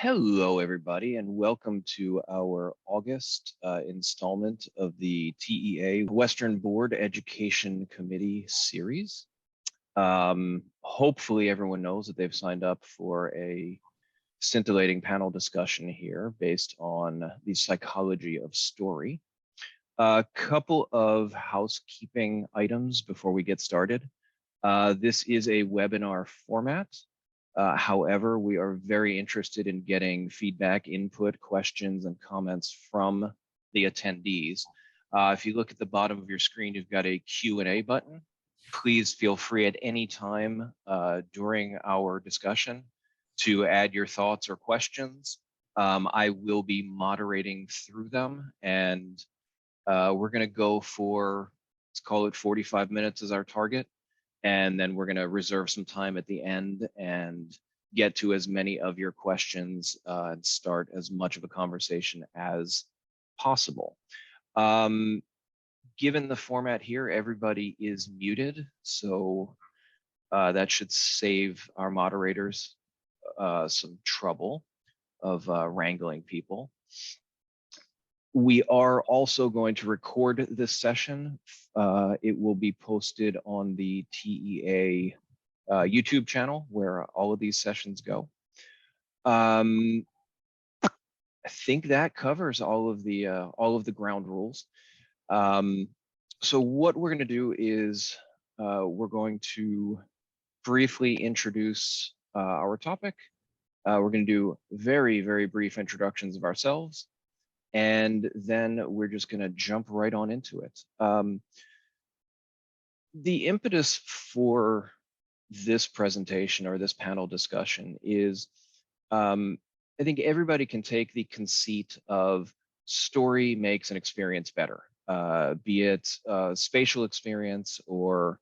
Hello, everybody, and welcome to our August installment of the TEA Western Board Education Committee series. Hopefully everyone knows that they've signed up for a scintillating panel discussion here based on the psychology of story. A couple of housekeeping items before we get started. This is a webinar format. However, we are very interested in getting feedback, input, questions, and comments from the attendees. If you look at the bottom of your screen, you've got a Q&A button. Please feel free at any time during our discussion to add your thoughts or questions. I will be moderating through them, and we're going to go for, let's call it 45 minutes as our target. And then we're going to reserve some time at the end and get to as many of your questions and start as much of a conversation as possible. Given the format here, everybody is muted, so that should save our moderators some trouble of wrangling people. We are also going to record this session. It will be posted on the TEA YouTube channel where all of these sessions go. I think that covers all of the ground rules. So what we're going to do is we're going to briefly introduce our topic. We're going to do very, very brief introductions of ourselves. And then we're just going to jump right on into it. The impetus for this presentation or this panel discussion is, I think everybody can take the conceit of story makes an experience better, be it spatial experience or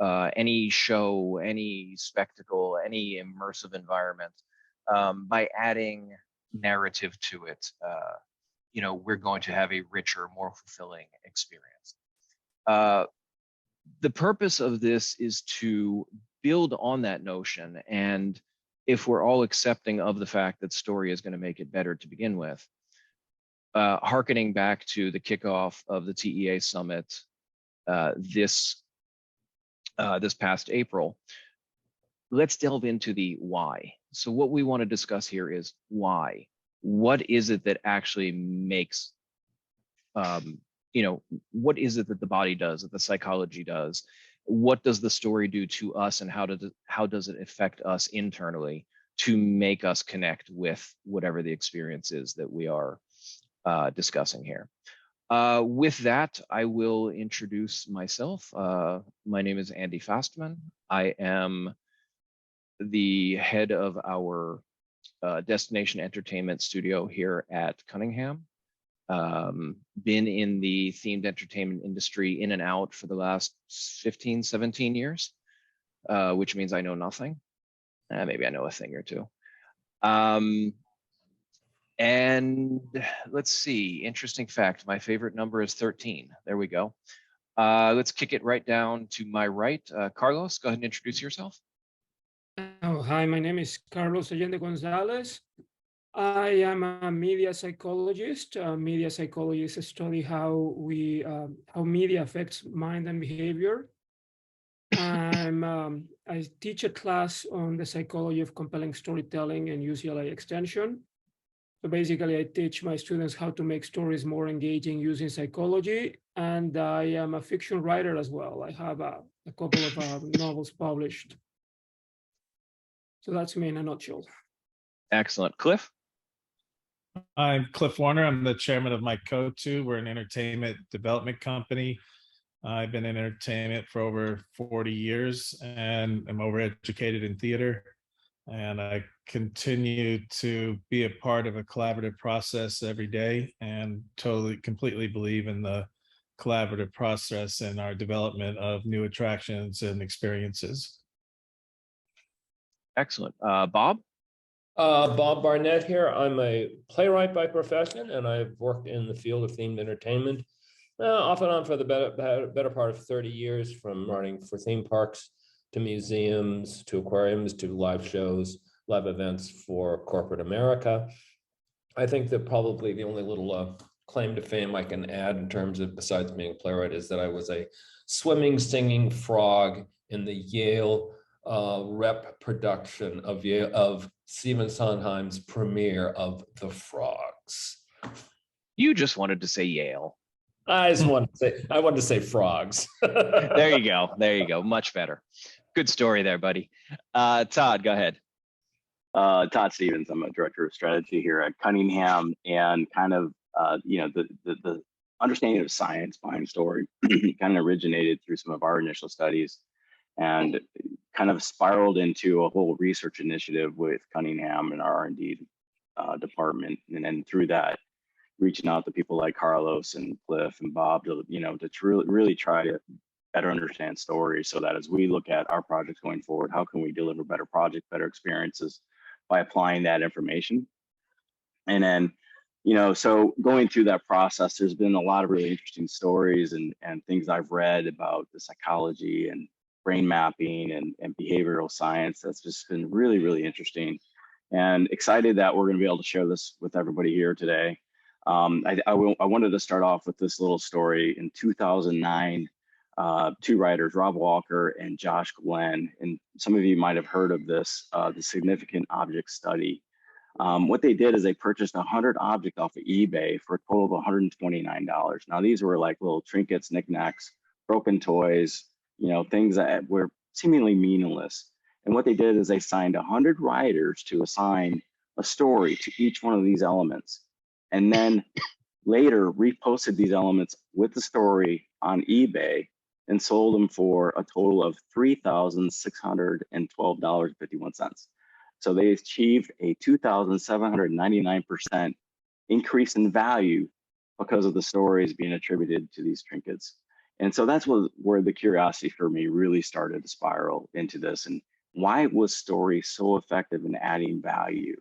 any show, any spectacle, any immersive environment. By adding narrative to it, we're going to have a richer, more fulfilling experience. The purpose of this is to build on that notion, and if we're all accepting of the fact that story is going to make it better to begin with, hearkening back to the kickoff of the TEA Summit this past April, let's delve into the why. So what we want to discuss here is why. What is it that actually makes, what is it that the body does, that the psychology does? What does the story do to us, and how does it affect us internally to make us connect with whatever the experience is that we are discussing here? With that, I will introduce myself. My name is Andy Fastman. I am the head of our destination entertainment studio here at Cuningham. Been in the themed entertainment industry in and out for the last 15, 17 years, which means I know nothing. Maybe I know a thing or two. And let's see, interesting fact, my favorite number is 13. There we go. Let's kick it right down to my right. Carlos, go ahead and introduce yourself. Oh, hi, my name is Carlos Allende Gonzalez. I am a media psychologist. Media psychologists study how media affects mind and behavior. I teach a class on the psychology of compelling storytelling and UCLA Extension. So basically, I teach my students how to make stories more engaging using psychology. And I am a fiction writer as well. I have a couple of novels published. So that's me in a nutshell. Excellent. Cliff? I'm Cliff Warner. I'm the chairman of My Co2. We're an entertainment development company. I've been in entertainment for over 40 years and I'm overeducated in theater. And I continue to be a part of a collaborative process every day and completely believe in the collaborative process and our development of new attractions and experiences. Excellent. Bob? Bob Barnett here. I'm a playwright by profession, and I've worked in the field of themed entertainment off and on for the better part of 30 years, from running for theme parks to museums to aquariums to live shows live events for corporate America. I think that probably the only little claim to fame I can add in terms of, besides being a playwright, is that I was a swimming, singing frog in the Yale rep production of Stephen Sondheim's premiere of The Frogs. You just wanted to say Yale. I wanted to say frogs. There you go. There you go. Much better. Good story there, buddy. Todd, go ahead. Todd Stevens. I'm a director of strategy here at Cunningham, and kind of the understanding of science behind story kind of originated through some of our initial studies, and kind of spiraled into a whole research initiative with Cunningham and our R&D department, and then through that, reaching out to people like Carlos and Cliff and Bob to really try to better understand stories, so that as we look at our projects going forward, how can we deliver better projects, better experiences by applying that information. And then, so going through that process, there's been a lot of really interesting stories and things I've read about the psychology and brain mapping and behavioral science that's just been really, really interesting, and excited that we're going to be able to share this with everybody here today. I wanted to start off with this little story. In 2009, two writers, Rob Walker and Josh Glenn, and some of you might have heard of this, the significant object study. What they did is they purchased 100 objects off of eBay for a total of $129. Now, these were like little trinkets, knickknacks, broken toys, things that were seemingly meaningless. And what they did is they signed 100 writers to assign a story to each one of these elements, and then later reposted these elements with the story on eBay and sold them for a total of $3,612.51. So they achieved a 2,799% increase in value because of the stories being attributed to these trinkets. And so that's where the curiosity for me really started to spiral into this. And why was story so effective in adding value?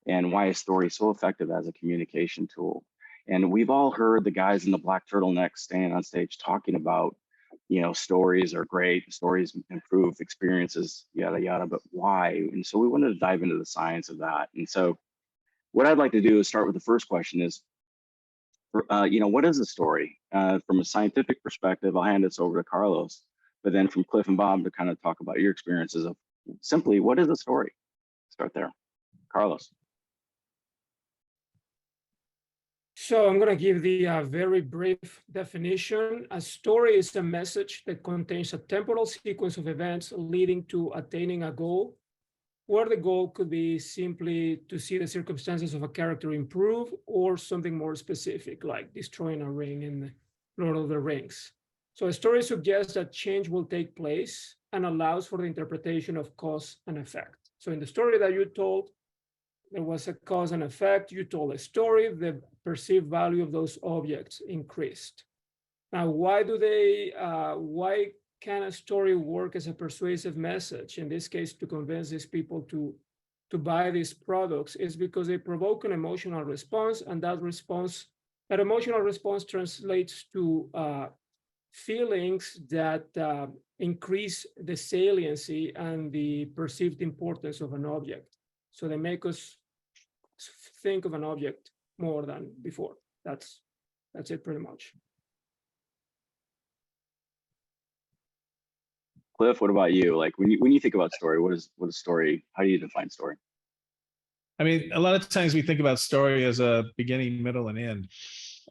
And why is story so effective as a communication tool? And we've all heard the guys in the black turtlenecks standing on stage talking about, stories are great, stories improve experiences, yada, yada, but why? And so we wanted to dive into the science of that. And so what I'd like to do is start with the first question is, what is a story? From a scientific perspective, I'll hand this over to Carlos, but then from Cliff and Bob to kind of talk about your experiences of simply, what is a story? Start there. Carlos. So I'm going to give the very brief definition. A story is a message that contains a temporal sequence of events leading to attaining a goal, where the goal could be simply to see the circumstances of a character improve, or something more specific, like destroying a ring in Lord of the Rings. So a story suggests that change will take place and allows for the interpretation of cause and effect. So in the story that you told, there was a cause and effect. You told a story, the perceived value of those objects increased. Now, why can a story work as a persuasive message? In this case, to convince these people to buy these products, is because they provoke an emotional response, and that emotional response translates to feelings that increase the saliency and the perceived importance of an object. So they make us think of an object more than before. That's it pretty much. Cliff, what about you? Like when you think about story, what is story? How do you define story? I mean, a lot of times we think about story as a beginning, middle, and end.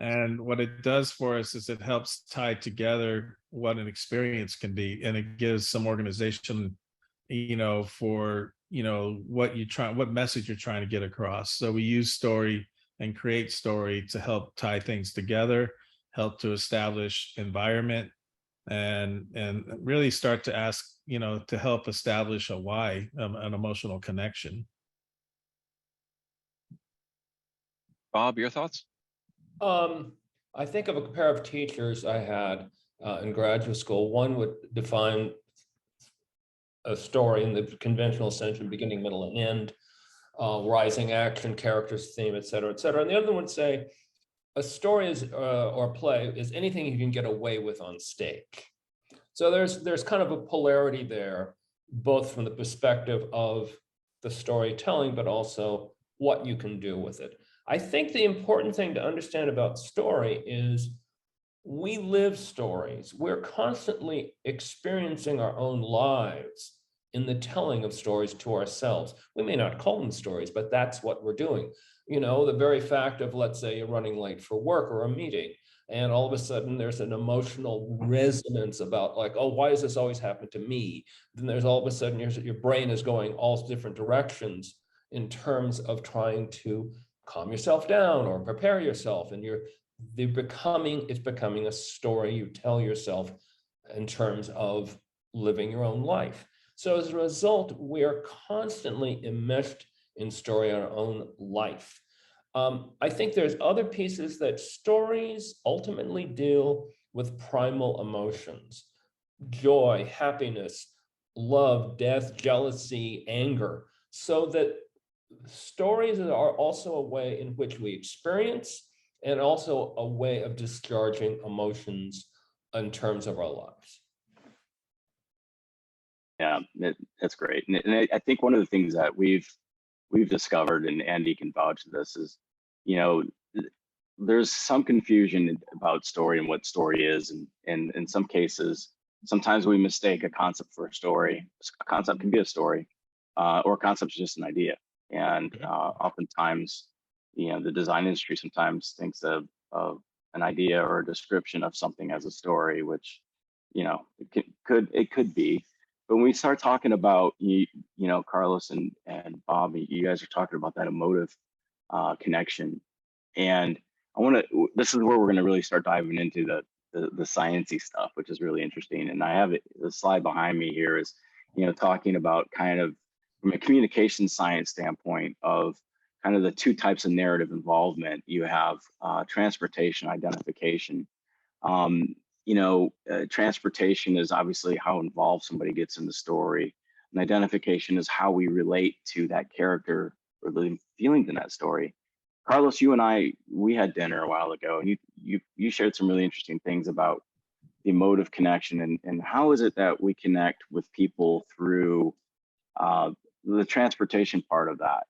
And what it does for us is it helps tie together what an experience can be, and it gives some organization, for what message you're trying to get across. So we use story and create story to help tie things together, help to establish environment, and really start to ask, to help establish a why, an emotional connection. Bob, your thoughts? I think of a pair of teachers I had in graduate school. One would define a story in the conventional sense of beginning, middle, and end, rising action, characters, theme, et cetera, et cetera. And the other one would say a story is or play is anything you can get away with on stake. So there's kind of a polarity there, both from the perspective of the storytelling, but also what you can do with it. I think the important thing to understand about story is we live stories. We're constantly experiencing our own lives in the telling of stories to ourselves. We may not call them stories, but that's what we're doing. You know, the very fact of, let's say, you're running late for work or a meeting, and all of a sudden there's an emotional resonance about, like, oh, why does this always happen to me? Then there's all of a sudden your brain is going all different directions in terms of trying to calm yourself down or prepare yourself, and it's becoming a story you tell yourself in terms of living your own life. So as a result, we are constantly enmeshed in story in our own life. I think there's other pieces that stories ultimately deal with primal emotions: joy, happiness, love, death, jealousy, anger. So that stories are also a way in which we experience, and also a way of discharging emotions in terms of our lives. Yeah, that's great. And I think one of the things that we've discovered, and Andy can vouch to this, is, you know, there's some confusion about story and what story is. And in some cases, sometimes we mistake a concept for a story. A concept can be a story, or a concept is just an idea. And oftentimes, you know, the design industry sometimes thinks of an idea or a description of something as a story, which, you know, it could be. But when we start talking about, you know, Carlos and Bob, you guys are talking about that emotive connection. And this is where we're going to really start diving into the sciencey stuff, which is really interesting. And I have the slide behind me here is, you know, talking about kind of from a communication science standpoint of kind of the two types of narrative involvement. You have transportation, identification. You know, transportation is obviously how involved somebody gets in the story, and identification is how we relate to that character or the feelings in that story. Carlos, you and we had dinner a while ago, and you shared some really interesting things about the emotive connection, and how is it that we connect with people through the transportation part of that,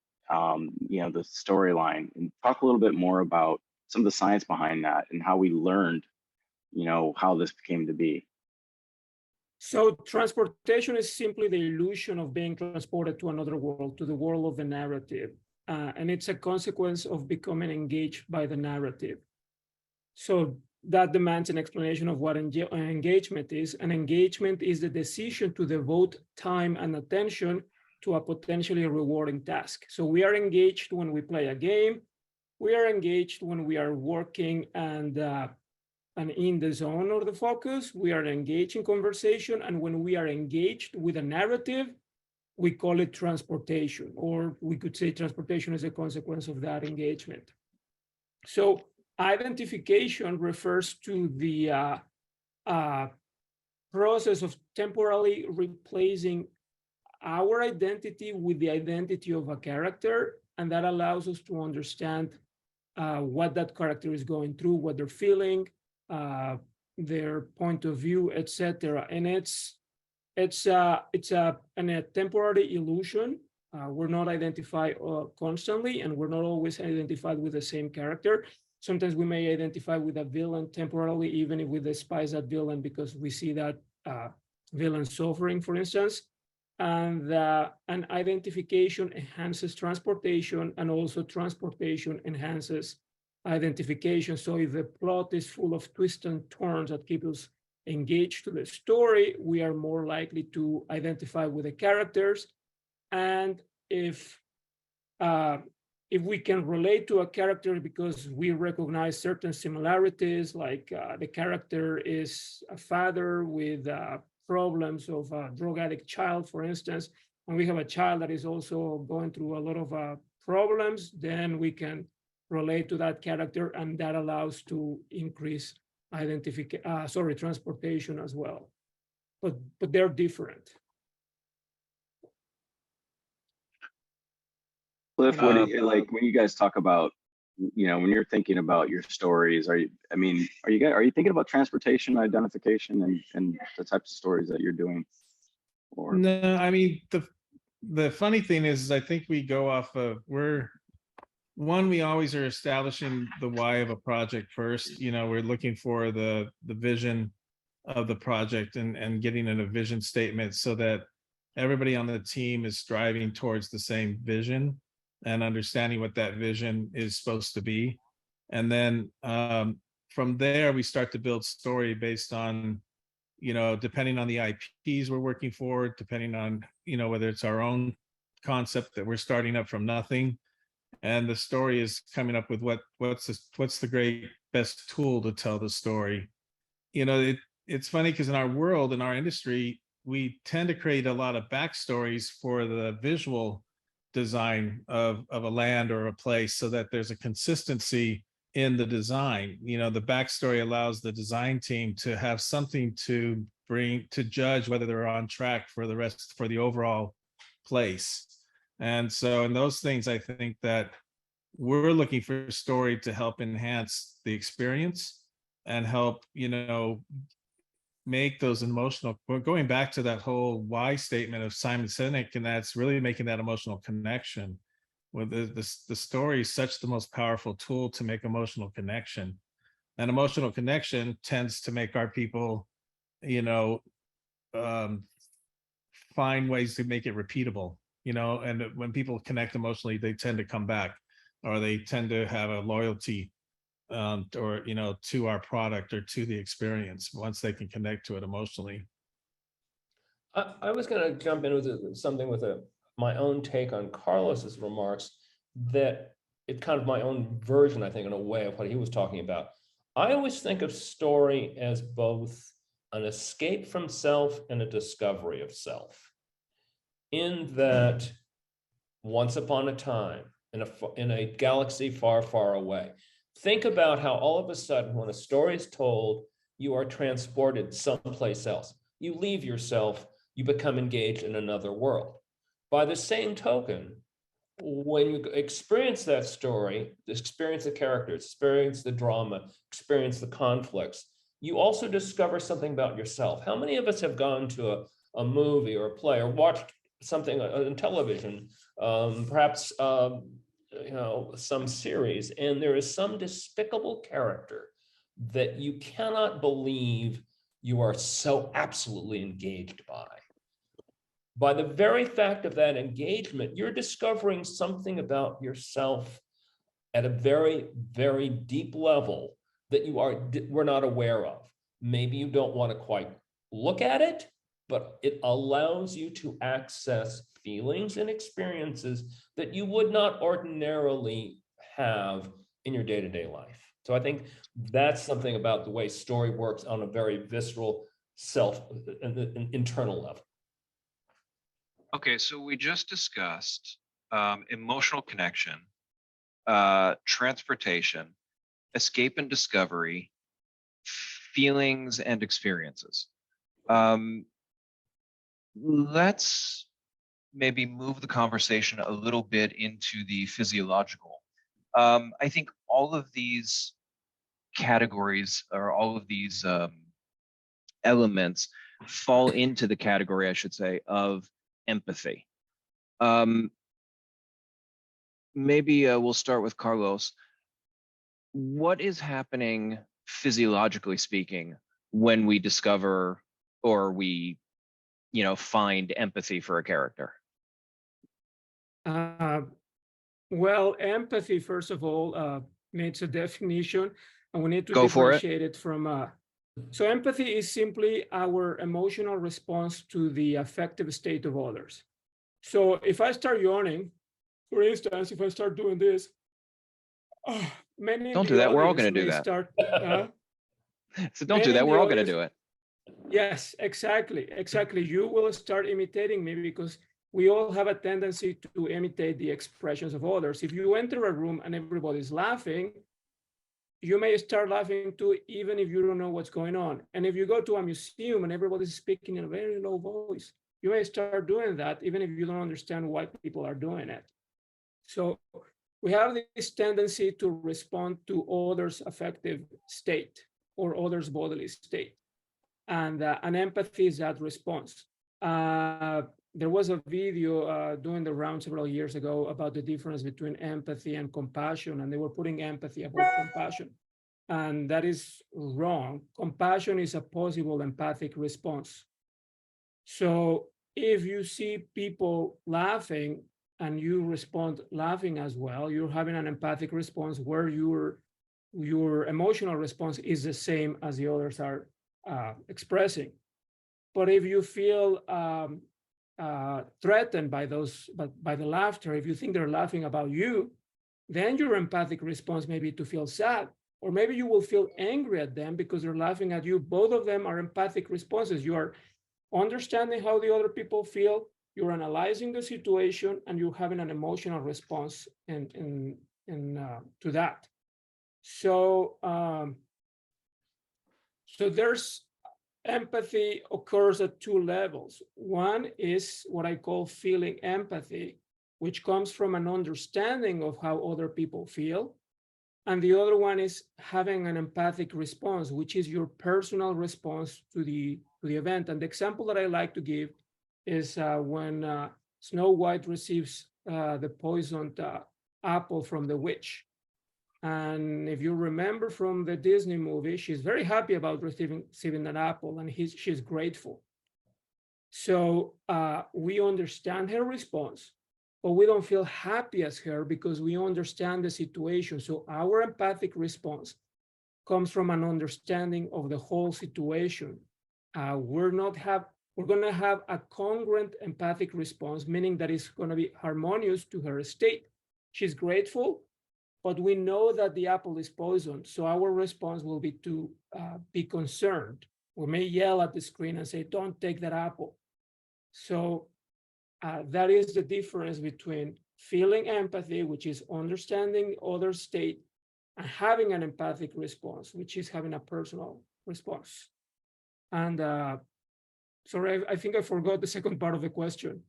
you know, the storyline, and talk a little bit more about some of the science behind that and how we learned, you know, how this came to be. So transportation is simply the illusion of being transported to another world, to the world of the narrative. And it's a consequence of becoming engaged by the narrative. So that demands an explanation of what engagement is. And engagement is the decision to devote time and attention to a potentially rewarding task. So we are engaged when we play a game. We are engaged when we are working and in the zone or the focus. We are engaged in conversation. And when we are engaged with a narrative, we call it transportation, or we could say transportation is a consequence of that engagement. So identification refers to the process of temporarily replacing our identity with the identity of a character, and that allows us to understand what that character is going through, what they're feeling, their point of view, etc. And it's a temporary illusion. We're not identified constantly, and we're not always identified with the same character. Sometimes we may identify with a villain temporarily, even if we despise that villain because we see that villain suffering, for instance. And identification enhances transportation, and also transportation enhances identification. So if the plot is full of twists and turns that keep us engaged to the story, we are more likely to identify with the characters. And if we can relate to a character because we recognize certain similarities, like the character is a father with problems of a drug addict child, for instance, and we have a child that is also going through a lot of problems, then we can relate to that character, and that allows to increase transportation as well. But they're different. Cliff, like when you guys talk about, you know, when you're thinking about your stories, are you thinking about transportation, identification, and the types of stories that you're doing? Or no, I mean, the funny thing is I think we go off of, we always are establishing the why of a project first. We're looking for the vision of the project and getting in a vision statement so that everybody on the team is striving towards the same vision and understanding what that vision is supposed to be. And then from there, we start to build story based on, depending on the IPs we're working for, depending on, whether it's our own concept that we're starting up from nothing. And the story is coming up with what's the great best tool to tell the story. It's funny because in our world, in our industry, we tend to create a lot of backstories for the visual design of a land or a place so that there's a consistency in the design. The backstory allows the design team to have something to bring to judge whether they're on track for the overall place. And so in those things, I think that we're looking for story to help enhance the experience and help, make those emotional, going back to that whole why statement of Simon Sinek, and that's really making that emotional connection. With the story is such the most powerful tool to make emotional connection. And emotional connection tends to make our people, find ways to make it repeatable, and when people connect emotionally, they tend to come back, or they tend to have a loyalty or to our product or to the experience once they can connect to it emotionally. I was going to jump in with something with my own take on Carlos's remarks, that it's kind of my own version, I think, in a way, of what he was talking about. I always think of story as both an escape from self and a discovery of self, in that once upon a time, in a galaxy far, far away, think about how all of a sudden, when a story is told, you are transported someplace else. You leave yourself, you become engaged in another world. By the same token, when you experience that story, experience the characters, experience the drama, experience the conflicts, you also discover something about yourself. How many of us have gone to a movie or a play or watched something on television, perhaps some series, and there is some despicable character that you cannot believe you are so absolutely engaged by. By the very fact of that engagement, you're discovering something about yourself at a very, very deep level that we're not aware of. Maybe you don't want to quite look at it, but it allows you to access feelings and experiences that you would not ordinarily have in your day-to-day life. So I think that's something about the way story works on a very visceral, internal level. Okay, so we just discussed emotional connection, transportation, escape and discovery, feelings and experiences. Let's maybe move the conversation a little bit into the physiological. I think all of these categories, or all of these elements, fall into the category, I should say, of empathy. Maybe we'll start with Carlos. What is happening physiologically speaking when we discover or we find empathy for a character? Well, empathy, first of all, needs a definition, and we need to Go for it. differentiate it from. So empathy is simply our emotional response to the affective state of others. So if I start yawning, for instance, if I start doing this, many Don't do that. We're all going to do that. So don't do that. We're all going to do it. Yes, exactly. You will start imitating me because we all have a tendency to imitate the expressions of others. If you enter a room and everybody's laughing, you may start laughing too, even if you don't know what's going on. And if you go to a museum and everybody's speaking in a very low voice, you may start doing that, even if you don't understand why people are doing it. So we have this tendency to respond to others' affective state or others' bodily state. And empathy is that response. there was a video doing the round several years ago about the difference between empathy and compassion, and they were putting empathy above compassion. And that is wrong. Compassion is a possible empathic response. So if you see people laughing and you respond laughing as well, you're having an empathic response where your emotional response is the same as the others are expressing. But if you feel threatened by by the laughter, if you think they're laughing about you, then your empathic response may be to feel sad, or maybe you will feel angry at them because they're laughing at you. Both of them are empathic responses. You are understanding how the other people feel, you're analyzing the situation, and you're having an emotional response to that. So, so there's empathy occurs at two levels. One is what I call feeling empathy, which comes from an understanding of how other people feel. And the other one is having an empathic response, which is your personal response to the event. And the example that I like to give is when Snow White receives the poisoned apple from the witch. And if you remember from the Disney movie, she's very happy about receiving that apple, and she's grateful. So we understand her response, but we don't feel happy as her because we understand the situation. So our empathic response comes from an understanding of the whole situation. We're going to have a congruent empathic response, meaning that it's going to be harmonious to her state. She's grateful, but we know that the apple is poisoned. So our response will be to be concerned. We may yell at the screen and say, don't take that apple. So that is the difference between feeling empathy, which is understanding other state, and having an empathic response, which is having a personal response. And sorry, I think I forgot the second part of the question.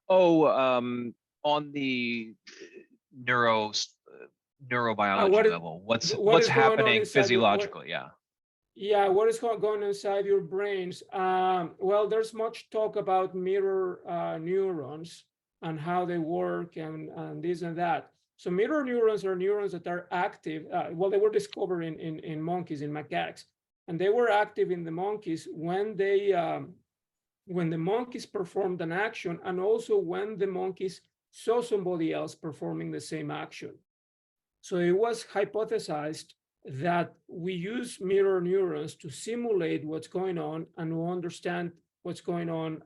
Oh, on the neurobiology level, what's happening physiologically? Yeah, what is going on inside your brains? Well, there's much talk about mirror neurons and how they work and this and that. So mirror neurons are neurons that are active. Well, they were discovered in monkeys, in macaques, and they were active in the monkeys when the monkeys performed an action, and also when the monkeys saw somebody else performing the same action. So it was hypothesized that we use mirror neurons to simulate what's going on and to understand what's going on,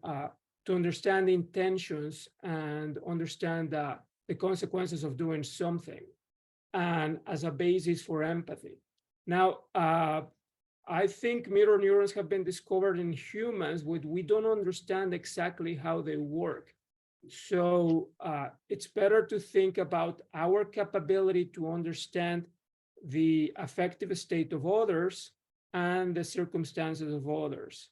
to understand intentions and understand the consequences of doing something, and as a basis for empathy. Now, I think mirror neurons have been discovered in humans, but we don't understand exactly how they work. So it's better to think about our capability to understand the affective state of others and the circumstances of others,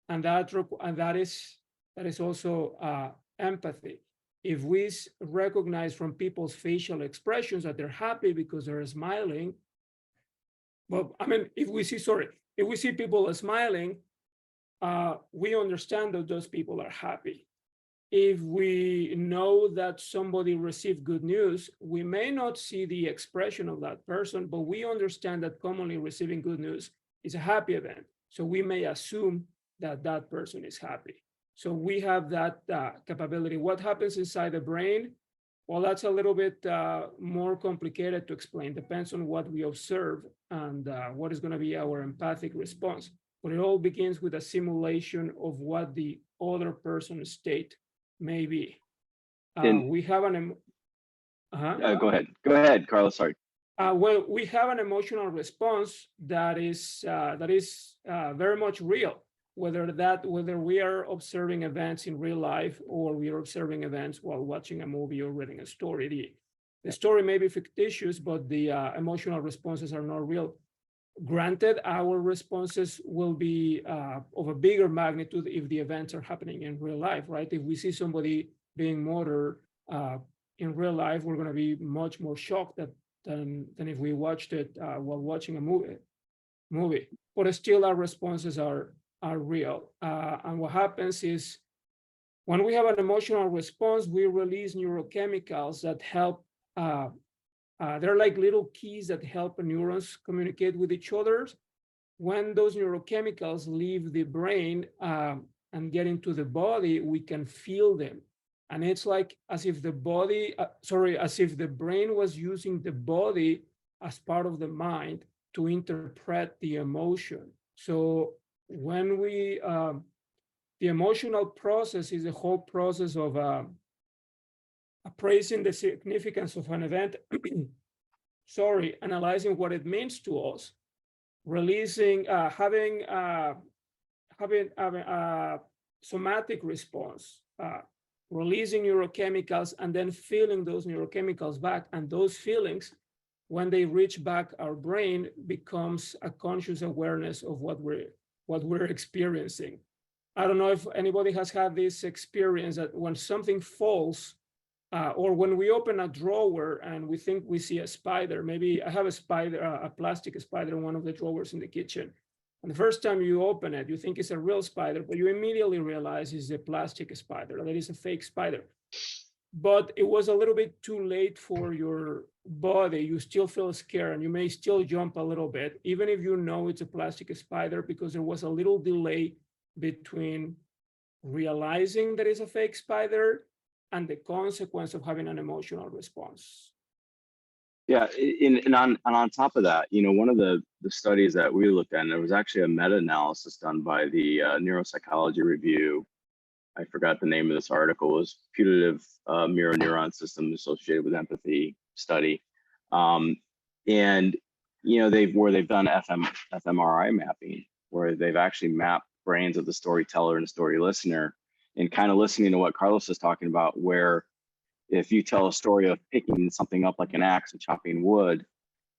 and that is also empathy. If we recognize from people's facial expressions that they're happy because they're smiling, well, I mean, if we see people smiling, we understand that those people are happy. If we know that somebody received good news, we may not see the expression of that person, but we understand that commonly receiving good news is a happy event. So we may assume that that person is happy. So we have that capability. What happens inside the brain? Well, that's a little bit more complicated to explain. Depends on what we observe and what is going to be our empathic response. But it all begins with a simulation of what the other person's state may be. We have an go ahead, Carlos. Sorry. Well, we have an emotional response that is very much real. Whether we are observing events in real life or we are observing events while watching a movie or reading a story. The story may be fictitious, but the emotional responses are not real. Granted, our responses will be of a bigger magnitude if the events are happening in real life, right? If we see somebody being murdered in real life, we're going to be much more shocked than if we watched it while watching a movie. But still, our responses are are real. And what happens is when we have an emotional response, we release neurochemicals that help. They're like little keys that help neurons communicate with each other. When those neurochemicals leave the brain and get into the body, we can feel them. And it's like as if the body, as if the brain was using the body as part of the mind to interpret the emotion. So when we, the emotional process is the whole process of appraising the significance of an event, analyzing what it means to us, releasing, having a somatic response, releasing neurochemicals, and then feeling those neurochemicals back. And those feelings, when they reach back our brain, becomes a conscious awareness of what we're experiencing. I don't know if anybody has had this experience that when something falls, or when we open a drawer and we think we see a spider. Maybe I have a spider, a plastic spider in one of the drawers in the kitchen. And the first time you open it, you think it's a real spider, but you immediately realize it's a plastic spider, that is a fake spider. But it was a little bit too late for your body. You still feel scared and you may still jump a little bit, even if you know it's a plastic spider, because there was a little delay between realizing that it's a fake spider and the consequence of having an emotional response. Yeah, and on top of that, one of the studies that we looked at, and there was actually a meta-analysis done by the Neuropsychology Review. I forgot the name of this article. It was putative mirror neuron system associated with empathy study, and they've done fMRI mapping, where they've actually mapped brains of the storyteller and the story listener, and kind of listening to what Carlos is talking about, where if you tell a story of picking something up like an axe and chopping wood,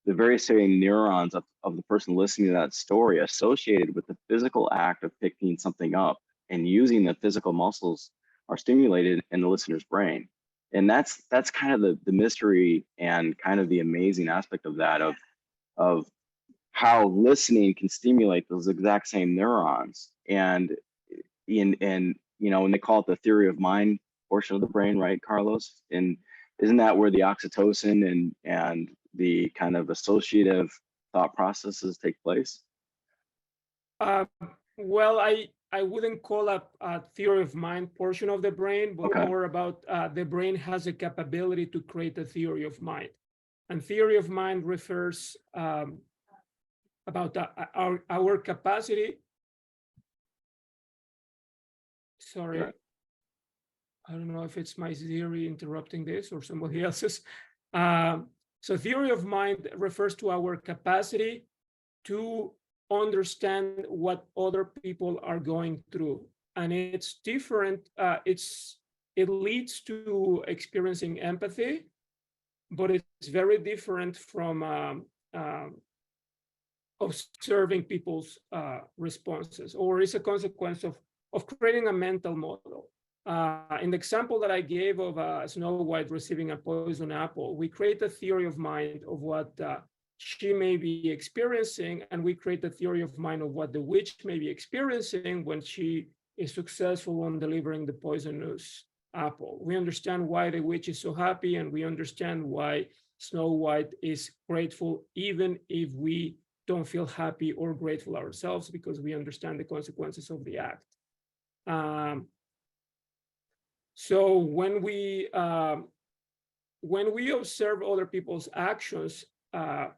the very same neurons of the person listening to that story associated with the physical act of picking something up and using the physical muscles are stimulated in the listener's brain. And that's kind of the mystery and kind of the amazing aspect of that, of how listening can stimulate those exact same neurons. And when they call it the theory of mind portion of the brain, right, Carlos? And isn't that where the oxytocin and the kind of associative thought processes take place? Well, I wouldn't call it a theory of mind portion of the brain, but more about the brain has a capability to create a theory of mind. And theory of mind refers about our capacity. Sorry, Right. I don't know if it's my Siri interrupting this or somebody else's. So theory of mind refers to our capacity to understand what other people are going through. And it's different. It leads to experiencing empathy, but it's very different from observing people's responses, or it's a consequence of creating a mental model. In the example that I gave of Snow White receiving a poison apple, we create a theory of mind of what she may be experiencing, and we create a theory of mind of what the witch may be experiencing when she is successful on delivering the poisonous apple. We understand why the witch is so happy, and we understand why Snow White is grateful, even if we don't feel happy or grateful ourselves, because we understand the consequences of the act. So when we observe other people's actions,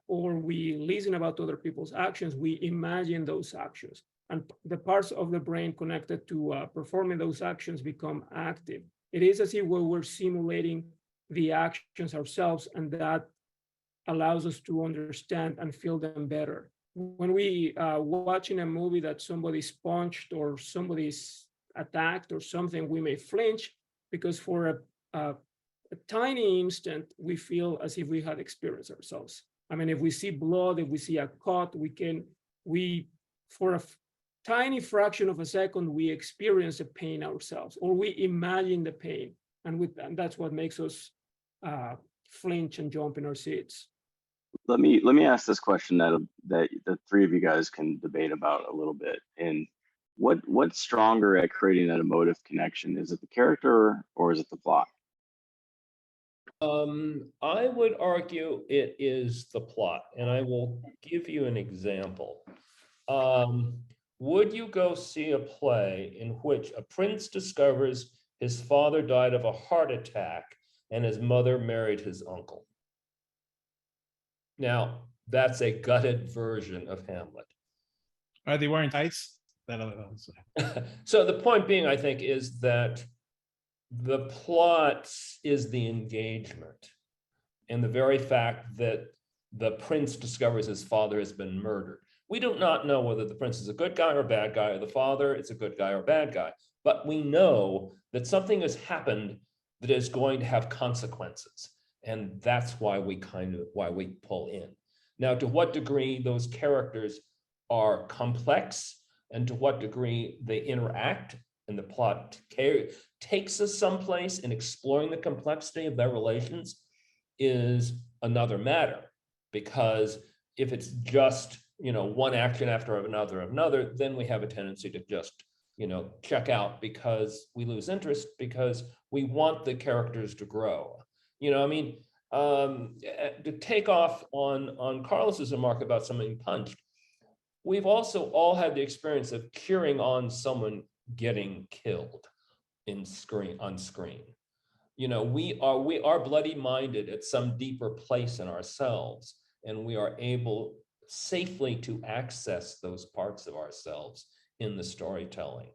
or we listen about other people's actions, we imagine those actions, and the parts of the brain connected to performing those actions become active. It is as if we're simulating the actions ourselves, and that allows us to understand and feel them better. When we watching a movie that somebody's punched or somebody's attacked or something, we may flinch because for a tiny instant, we feel as if we had experienced ourselves. I mean, if we see blood, if we see a cut, for a tiny fraction of a second, we experience the pain ourselves, or we imagine the pain. And that's what makes us flinch and jump in our seats. Let me ask this question that the three of you guys can debate about a little bit. And what's stronger at creating that emotive connection? Is it the character or is it the plot? I would argue it is the plot, and I will give you an example. Would you go see a play in which a prince discovers his father died of a heart attack and his mother married his uncle? Now, that's a gutted version of Hamlet. Are they wearing tights? So the point being, I think, is that the plot is the engagement, and the very fact that the prince discovers his father has been murdered. We do not know whether the prince is a good guy or a bad guy, or the father is a good guy or a bad guy, but we know that something has happened that is going to have consequences, and that's why we pull in. Now, to what degree those characters are complex and to what degree they interact and the plot takes us someplace in exploring the complexity of their relations is another matter. Because if it's just, one action after another, then we have a tendency to just, check out because we lose interest because we want the characters to grow. To take off on Carlos's remark about something punched, we've also all had the experience of cheering on someone getting killed on screen. We are bloody minded at some deeper place in ourselves, and we are able safely to access those parts of ourselves in the storytelling.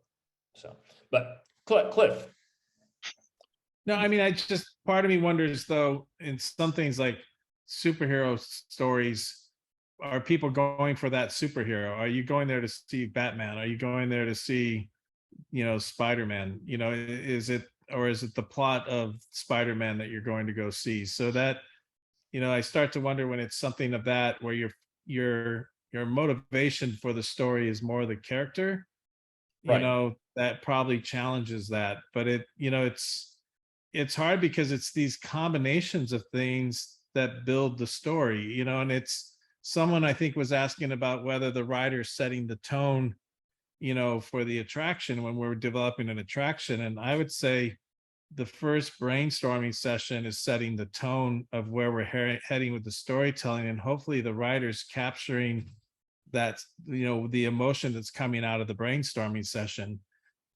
So, but Cliff. No, I mean, part of me wonders though, in some things like superhero stories, are people going for that superhero? Are you going there to see Batman? Are you going there to see, Spider-Man? Is it the plot of Spider-Man that you're going to go see? So that, I start to wonder when it's something of that where your motivation for the story is more the character, Right. that probably challenges that. But it's hard because it's these combinations of things that build the story, and it's someone I think was asking about whether the writer's setting the tone, for the attraction when we're developing an attraction. And I would say the first brainstorming session is setting the tone of where we're heading with the storytelling, and hopefully the writer's capturing that, the emotion that's coming out of the brainstorming session.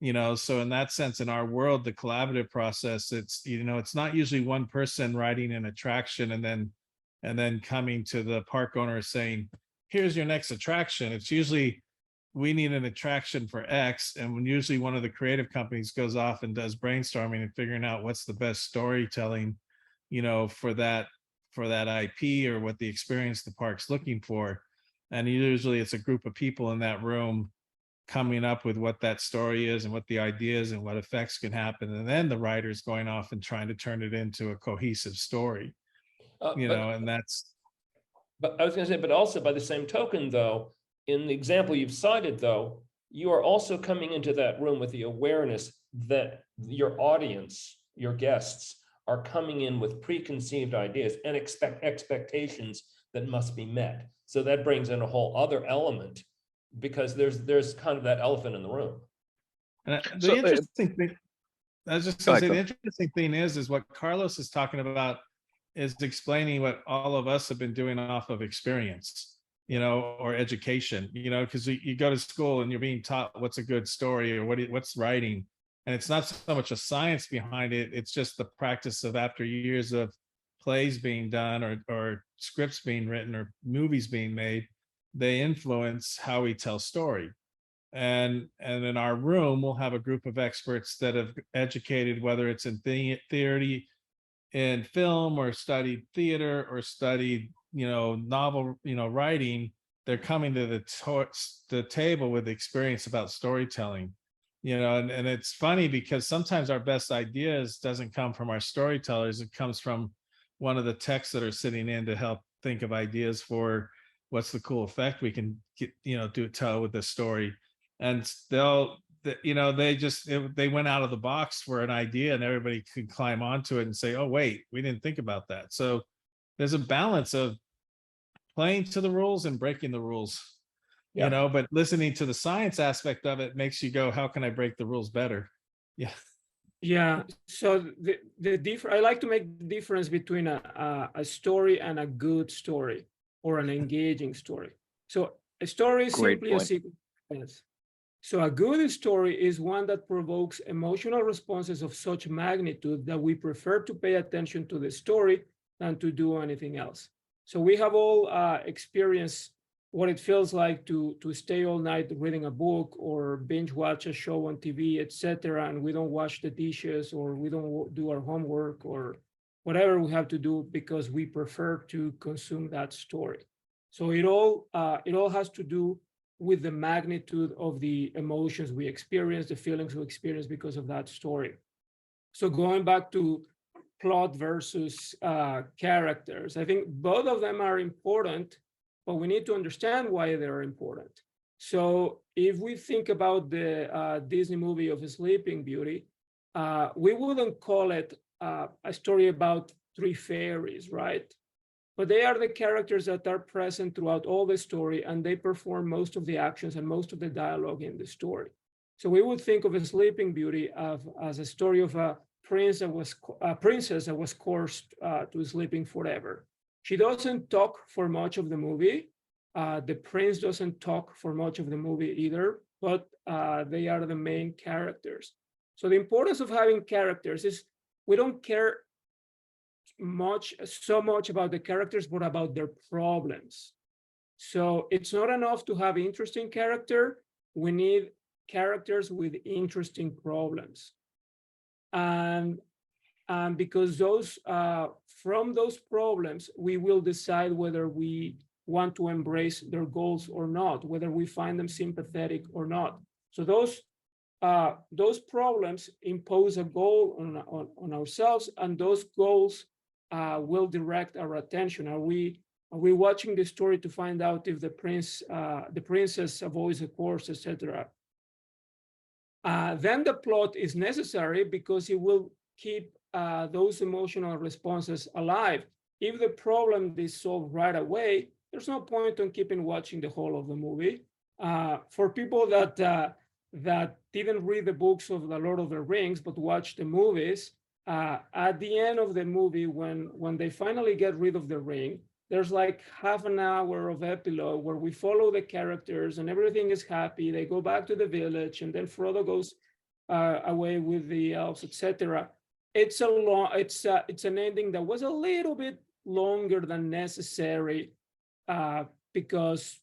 So in that sense, in our world, the collaborative process, it's not usually one person writing an attraction and then coming to the park owner saying, here's your next attraction. It's usually, we need an attraction for X. And when usually one of the creative companies goes off and does brainstorming and figuring out what's the best storytelling, for that IP or what the experience the park's looking for. And usually it's a group of people in that room coming up with what that story is and what the idea is and what effects can happen. And then the writer's going off and trying to turn it into a cohesive story, and that's. But I was going to say, but also by the same token, though, in the example you've cited, though, you are also coming into that room with the awareness that your audience, your guests, are coming in with preconceived ideas and expectations that must be met. So that brings in a whole other element, because there's kind of that elephant in the room. And the interesting thing, I was just going to say, the interesting thing is what Carlos is talking about is explaining what all of us have been doing off of experience, or education, because you go to school and you're being taught what's a good story or what's writing. And it's not so much a science behind it. It's just the practice of, after years of plays being done or scripts being written or movies being made, they influence how we tell story. And in our room, we'll have a group of experts that have educated, whether it's in theory, in film, or studied theater, or studied, novel, writing. They're coming to the table with experience about storytelling, and it's funny because sometimes our best ideas doesn't come from our storytellers. It comes from one of the techs that are sitting in to help think of ideas for what's the cool effect we can get, tell with this story. And they went out of the box for an idea and everybody could climb onto it and say, oh, wait, we didn't think about that. So there's a balance of playing to the rules and breaking the rules. Yeah. you know, but listening to the science aspect of it makes you go, how can I break the rules better? Yeah. Yeah. So I like to make the difference between a story and a good story or an engaging story. So a story is Great simply a point. sequence. So a good story is one that provokes emotional responses of such magnitude that we prefer to pay attention to the story than to do anything else. So we have all experienced what it feels like to stay all night reading a book or binge watch a show on TV, etc., and we don't wash the dishes or we don't do our homework or whatever we have to do because we prefer to consume that story. So it all has to do with the magnitude of the emotions we experience, the feelings we experience because of that story. So going back to plot versus characters, I think both of them are important, but we need to understand why they're important. So if we think about the Disney movie of Sleeping Beauty, we wouldn't call it a story about three fairies, right? But they are the characters that are present throughout all the story, and they perform most of the actions and most of the dialogue in the story. So we would think of a Sleeping Beauty as a story of a princess that was coerced to sleeping forever. She doesn't talk for much of the movie. The prince doesn't talk for much of the movie either, but they are the main characters. So the importance of having characters is we don't care so much about the characters, but about their problems. So it's not enough to have interesting character. We need characters with interesting problems. And because those from those problems, we will decide whether we want to embrace their goals or not, whether we find them sympathetic or not. So those problems impose a goal on ourselves, and those goals will direct our attention. Are we watching the story to find out if the princess avoids a course, etc.? Then the plot is necessary because it will keep those emotional responses alive. If the problem is solved right away, there's no point in keeping watching the whole of the movie. For people that didn't read the books of the Lord of the Rings but watched the movies, at the end of the movie, when they finally get rid of the ring, there's like half an hour of epilogue where we follow the characters and everything is happy. They go back to the village, and then Frodo goes away with the elves, etc. It's an ending that was a little bit longer than necessary because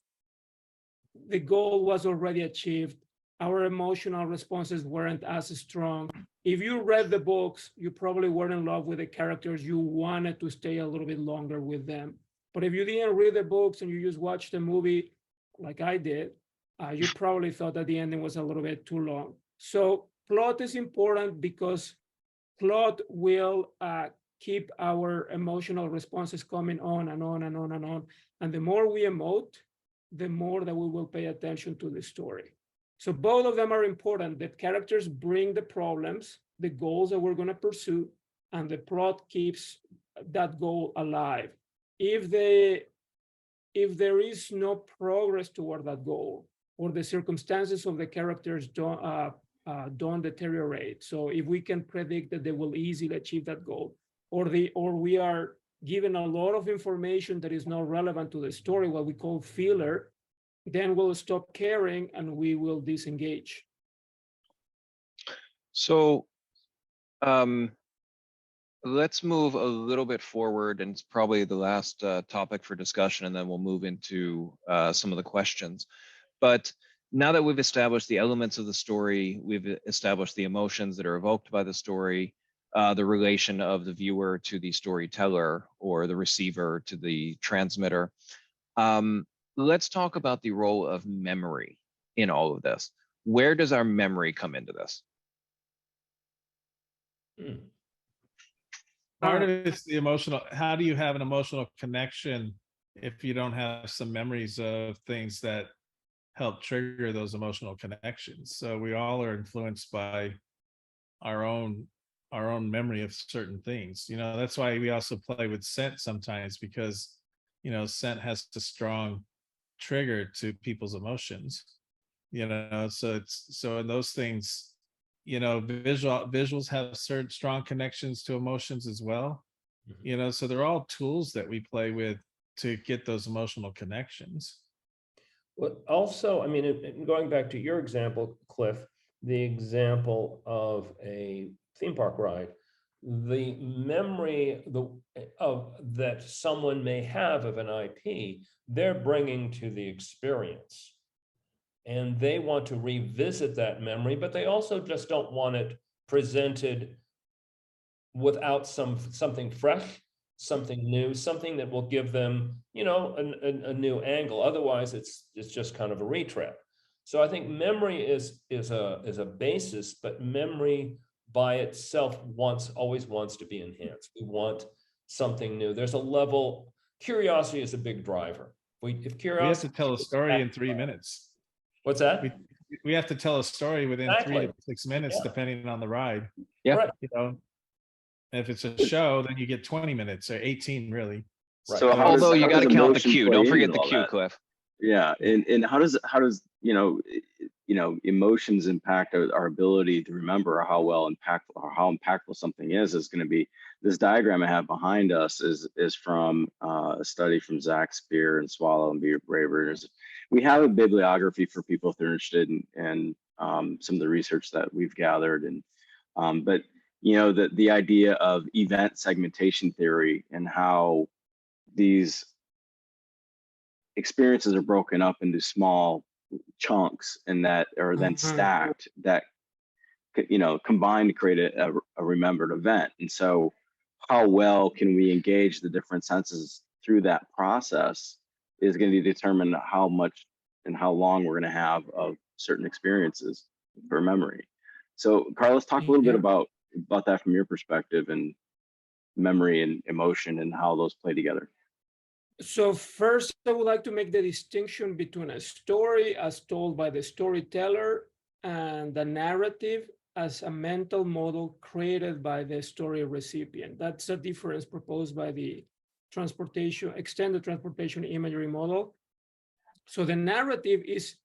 the goal was already achieved. Our emotional responses weren't as strong. If you read the books, you probably weren't in love with the characters. You wanted to stay a little bit longer with them. But if you didn't read the books and you just watched the movie like I did, you probably thought that the ending was a little bit too long. So plot is important because plot will keep our emotional responses coming on and on and on and on. And the more we emote, the more that we will pay attention to the story. So both of them are important. The characters bring the problems, the goals that we're going to pursue, and the plot keeps that goal alive. If there is no progress toward that goal, or the circumstances of the characters don't deteriorate, so if we can predict that they will easily achieve that goal, or we are given a lot of information that is not relevant to the story, what we call filler, then we'll stop caring and we will disengage. So let's move a little bit forward, and it's probably the last topic for discussion, and then we'll move into some of the questions. But now that we've established the elements of the story, we've established the emotions that are evoked by the story, the relation of the viewer to the storyteller or the receiver to the transmitter. Let's talk about the role of memory in all of this. Where does our memory come into this? Part of it's the emotional. How do you have an emotional connection if you don't have some memories of things that help trigger those emotional connections? So we all are influenced by our own memory of certain things. You know, that's why we also play with scent sometimes, because, you know, scent has a strong trigger to people's emotions. So in those things, visuals have certain strong connections to emotions as well. So they're all tools that we play with to get those emotional connections. Well, also, I mean, going back to your example, Cliff, the example of a theme park ride, the memory that someone may have of an IP, they're bringing to the experience. And they want to revisit that memory, but they also just don't want it presented without something fresh, something new, something that will give them, a new angle. Otherwise, it's just kind of a retread. So I think memory is a basis, but memory by itself always wants to be enhanced. We want something new. There's a level. Curiosity is a big driver. If curiosity, we have to tell a story in 3 minutes. What's that? We have to tell a story within 3 to 6 minutes, depending on the ride. Yeah. Right. If it's a show, then you get 20 minutes or 18, really. Right. So Although you got to count the emotion cue. play Don't forget into the all cue, that? Cliff. Yeah, and how does emotions impact our ability to remember how impactful something is going to be. This diagram I have behind us is from a study from Zach Spear and Swallow and Braver. We have a bibliography for people if they're interested in some of the research that we've gathered, and but the idea of event segmentation theory and how these experiences are broken up into small chunks and that are then stacked that combine to create a remembered event. And so how well can we engage the different senses through that process is going to determine how much and how long we're going to have of certain experiences for memory. So Carlos, talk a little bit about that from your perspective, and memory and emotion and how those play together. So first, I would like to make the distinction between a story as told by the storyteller and the narrative as a mental model created by the story recipient. That's a difference proposed by the extended transportation imagery model. So the narrative is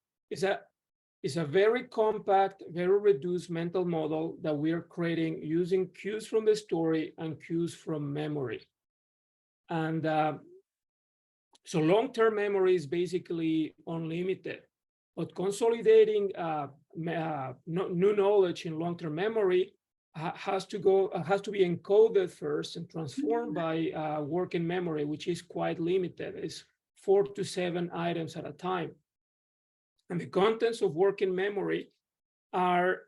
a very compact, very reduced mental model that we are creating using cues from the story and cues from memory. And so long-term memory is basically unlimited, but consolidating new knowledge in long-term memory has to be encoded first and transformed by working memory, which is quite limited. It's 4 to 7 items at a time. And the contents of working memory rely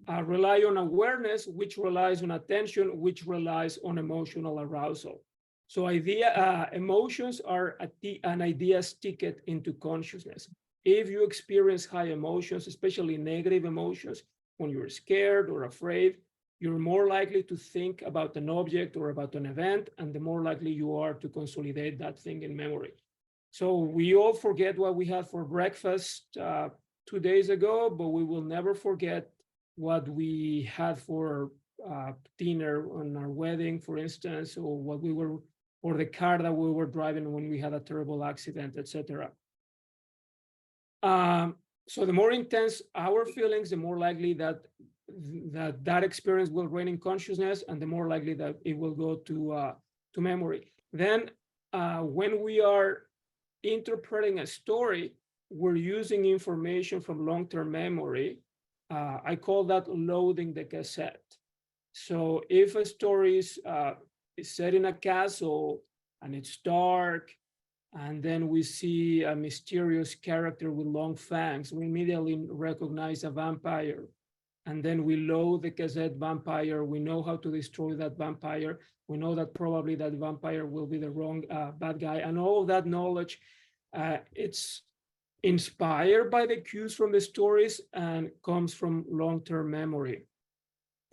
on awareness, which relies on attention, which relies on emotional arousal. So emotions are an idea's ticket into consciousness. If you experience high emotions, especially negative emotions, when you're scared or afraid, you're more likely to think about an object or about an event, and the more likely you are to consolidate that thing in memory. So we all forget what we had for breakfast 2 days ago, but we will never forget what we had for dinner on our wedding, for instance, or the car that we were driving when we had a terrible accident, etc. So the more intense our feelings, the more likely that experience will reign in consciousness, and the more likely that it will go to memory. Then when we are interpreting a story, we're using information from long-term memory. I call that loading the cassette. So if a story is set in a castle and it's dark, and then we see a mysterious character with long fangs, we immediately recognize a vampire. And then we load the cassette vampire. We know how to destroy that vampire. We know that probably that vampire will be the wrong bad guy. And all of that knowledge, it's inspired by the cues from the stories and comes from long-term memory.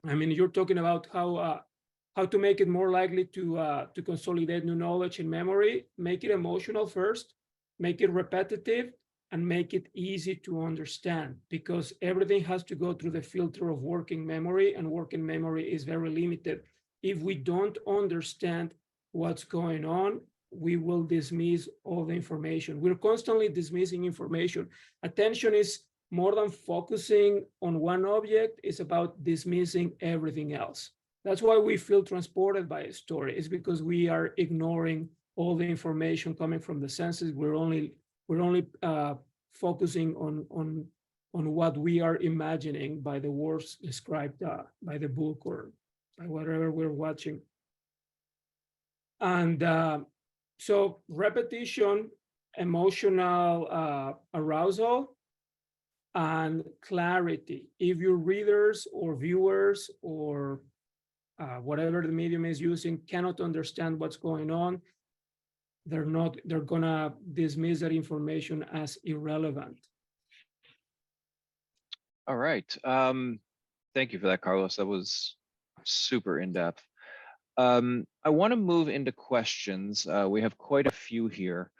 I mean, you're talking about how to make it more likely to consolidate new knowledge in memory. Make it emotional first, make it repetitive, and make it easy to understand, because everything has to go through the filter of working memory, and working memory is very limited. If we don't understand what's going on, we will dismiss all the information. We're constantly dismissing information. Attention is more than focusing on one object, it's about dismissing everything else. That's why we feel transported by a story. It's because we are ignoring all the information coming from the senses. We're only focusing on what we are imagining by the words described by the book or by whatever we're watching. And so repetition, emotional arousal, and clarity. If your readers or viewers or whatever the medium is using cannot understand what's going on, they're gonna dismiss that information as irrelevant. All right. Thank you for that, Carlos. That was super in-depth. I want to move into questions. We have quite a few here.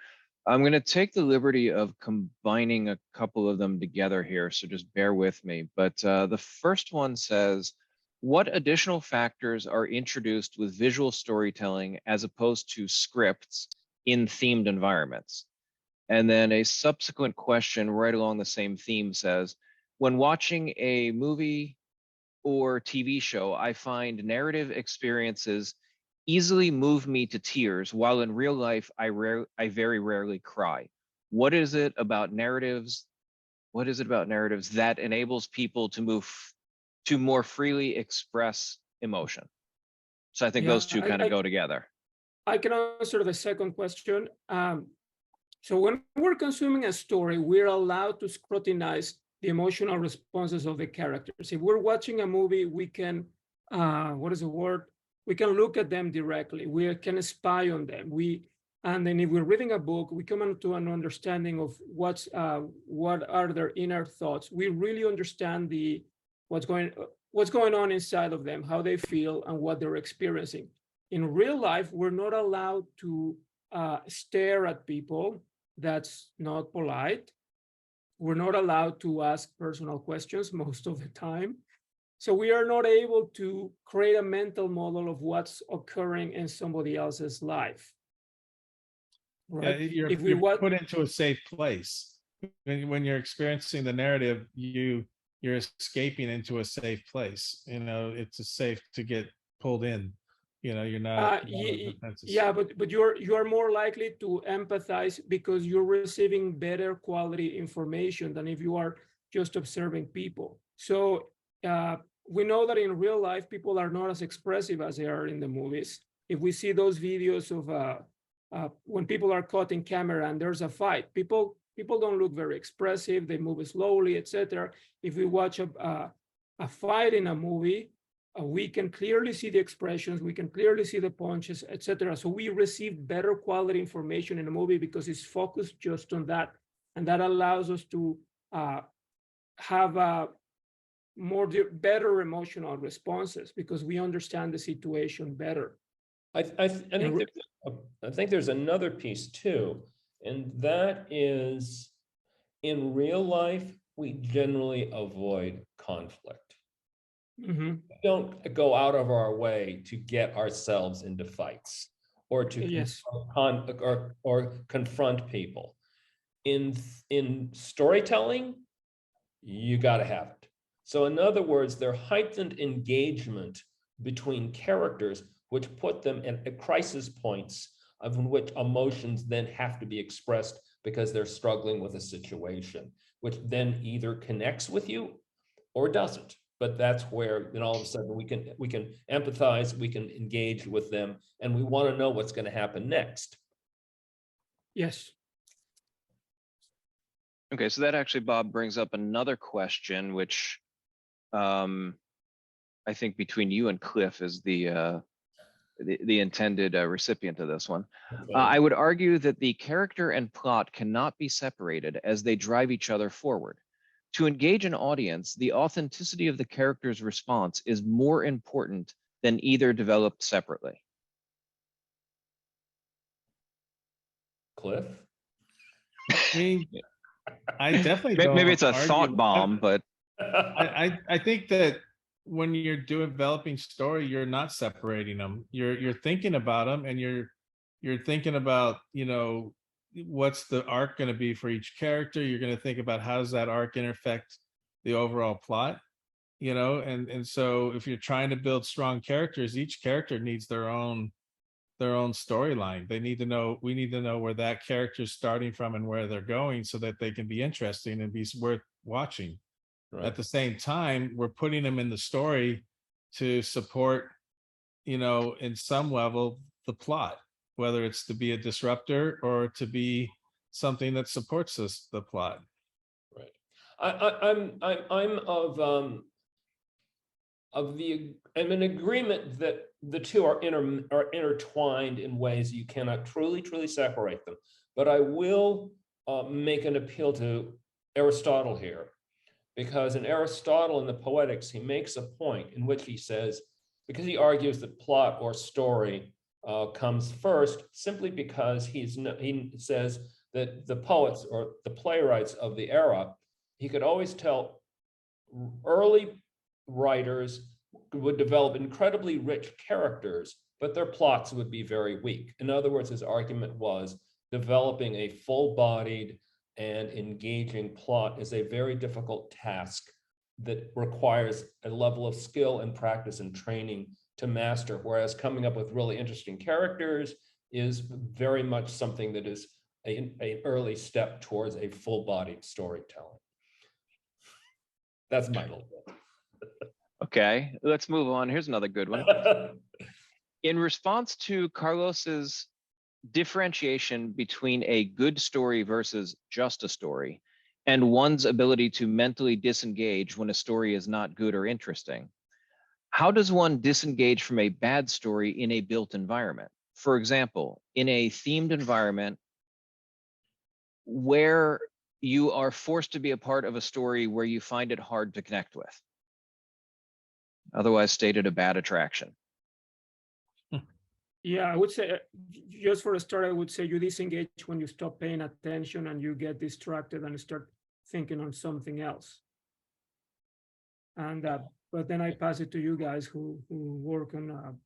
I'm going to take the liberty of combining a couple of them together here, so just bear with me. But the first one says, what additional factors are introduced with visual storytelling as opposed to scripts in themed environments? And then a subsequent question right along the same theme says, when watching a movie or TV show, I find narrative experiences easily move me to tears, while in real life, I very rarely cry. What is it about narratives? What is it about narratives that enables people to more freely express emotion? So I think those two kind of go together. I can answer the second question. So when we're consuming a story, we're allowed to scrutinize the emotional responses of the characters. If we're watching a movie, we can, what is the word? We can look at them directly. We can spy on them. And then if we're reading a book, we come into an understanding of what are their inner thoughts. We really understand what's going on inside of them, how they feel, and what they're experiencing. In real life, we're not allowed to stare at people. That's not polite. We're not allowed to ask personal questions most of the time. So we are not able to create a mental model of what's occurring in somebody else's life. Right? Yeah, you're put into a safe place. When you're experiencing the narrative, you're escaping into a safe place. You know, it's safe to get pulled in. You know, you're not. Yeah, but you're more likely to empathize because you're receiving better quality information than if you are just observing people. So we know that in real life, people are not as expressive as they are in the movies. If we see those videos of when people are caught in camera and there's a fight, people don't look very expressive. They move slowly, etc. If we watch a fight in a movie, we can clearly see the expressions, we can clearly see the punches, etc. So we receive better quality information in a movie because it's focused just on that. And that allows us to have better emotional responses because we understand the situation better. I think there's another piece too, and that is in real life, we generally avoid conflict. Mm-hmm. We don't go out of our way to get ourselves into fights or to confront people. In storytelling, you got to have it. So in other words, their heightened engagement between characters, which put them at crisis points of which emotions then have to be expressed because they're struggling with a situation, which then either connects with you or doesn't. But that's where then all of a sudden we can empathize, we can engage with them, and we want to know what's going to happen next. Yes. Okay, so that actually, Bob, brings up another question, which I think between you and Cliff is the intended recipient of this one. Okay. I would argue that the character and plot cannot be separated as they drive each other forward. To engage an audience, the authenticity of the character's response is more important than either developed separately. Cliff? I mean, I definitely don't Maybe it's a argue thought with bomb, but I think that when you're developing story, you're not separating them. You're thinking about them and you're you're thinking about, what's the arc going to be for each character. You're going to think about how does that arc intersect the overall plot, and so if you're trying to build strong characters, each character needs their own storyline. We need to know where that character is starting from and where they're going so that they can be interesting and be worth watching. Right. At the same time, we're putting them in the story to support, in some level, the plot, whether it's to be a disruptor or to be something that supports the plot. Right. I'm in agreement that the two are intertwined in ways you cannot truly separate them. But I will make an appeal to Aristotle here, because in Aristotle in the Poetics, he makes a point in which he says, because he argues that plot or story comes first, simply because he says that the poets or the playwrights of the era, he could always tell early writers would develop incredibly rich characters, but their plots would be very weak. In other words, his argument was developing a full-bodied and engaging plot is a very difficult task that requires a level of skill and practice and training to master, whereas coming up with really interesting characters is very much something that is an early step towards a full-bodied storytelling. That's my little bit. Okay, let's move on. Here's another good one. In response to Carlos's differentiation between a good story versus just a story, and one's ability to mentally disengage when a story is not good or interesting, how does one disengage from a bad story in a built environment? For example, in a themed environment where you are forced to be a part of a story where you find it hard to connect with. Otherwise stated, a bad attraction. Yeah, I would say, just for a start, I would say you disengage when you stop paying attention and you get distracted and start thinking on something else. And but then I pass it to you guys who work on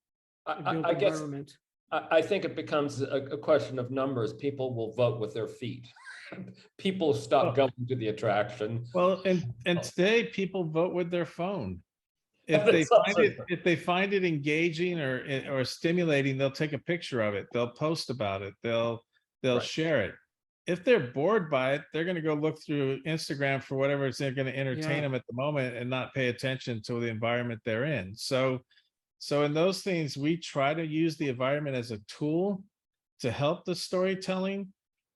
a built environment. I think it becomes a question of numbers. People will vote with their feet. People stop going to the attraction. Well, and today people vote with their phone. If they find it engaging or stimulating, they'll take a picture of it. They'll post about it. They'll Right. share it. If they're bored by it, they're going to go look through Instagram for whatever it's going to entertain them at the moment and not pay attention to the environment they're in. So in those things, we try to use the environment as a tool to help the storytelling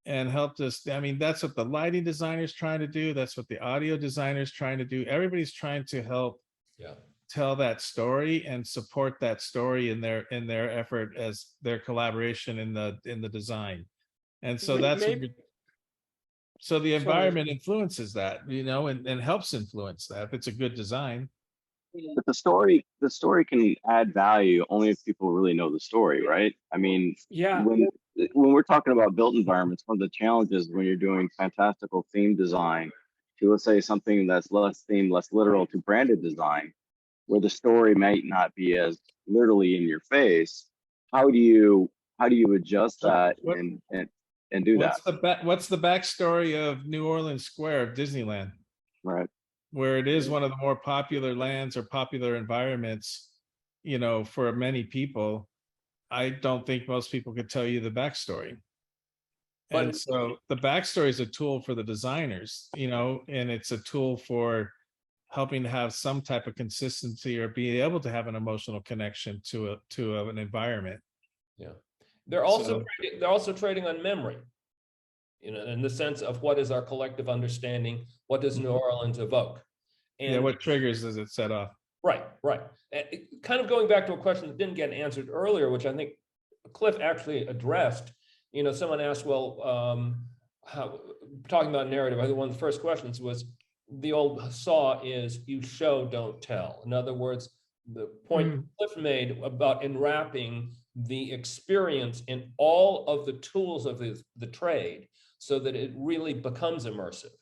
and help this. I mean, that's what the lighting designer is trying to do. That's what the audio designer is trying to do. Everybody's trying to help tell that story and support that story in their effort as their collaboration in the design. And so so the environment influences that, and helps influence that if it's a good design. But the story can add value only if people really know the story, right? I mean, when we're talking about built environments, one of the challenges when you're doing fantastical theme design to, let's say, something that's less themed, less literal, to branded design, where the story might not be as literally in your face, how do you adjust that and do that? What's the backstory of New Orleans Square of Disneyland? Right. Where it is one of the more popular lands or popular environments, for many people. I don't think most people could tell you the backstory. And so the backstory is a tool for the designers, and it's a tool for helping to have some type of consistency or being able to have an emotional connection to an environment. Yeah, they're also trading on memory, in the sense of what is our collective understanding, what does New Orleans evoke, and what triggers does it set off? Right. Kind of going back to a question that didn't get answered earlier, which I think Cliff actually addressed. Someone asked, well, talking about narrative, I think one of the first questions was, the old saw is you show, don't tell. In other words, the point Cliff made about enwrapping the experience in all of the tools of the trade so that it really becomes immersive.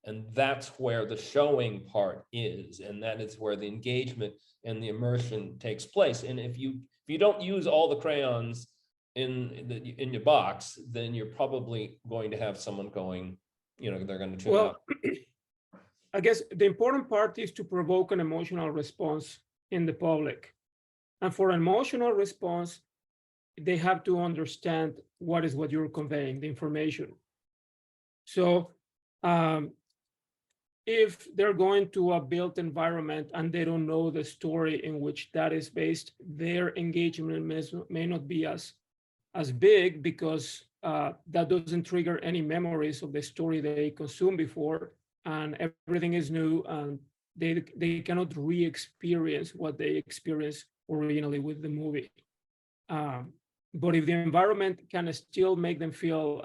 And that's where the showing part is. And that is where the engagement and the immersion takes place. And if you don't use all the crayons in your box, then you're probably going to have someone going, they're going to tune out. I guess the important part is to provoke an emotional response in the public. And for an emotional response, they have to understand what you're conveying, the information. So if they're going to a built environment and they don't know the story in which that is based, their engagement may not be as big, because that doesn't trigger any memories of the story they consumed before, and everything is new, and they cannot re-experience what they experienced originally with the movie. But if the environment can still make them feel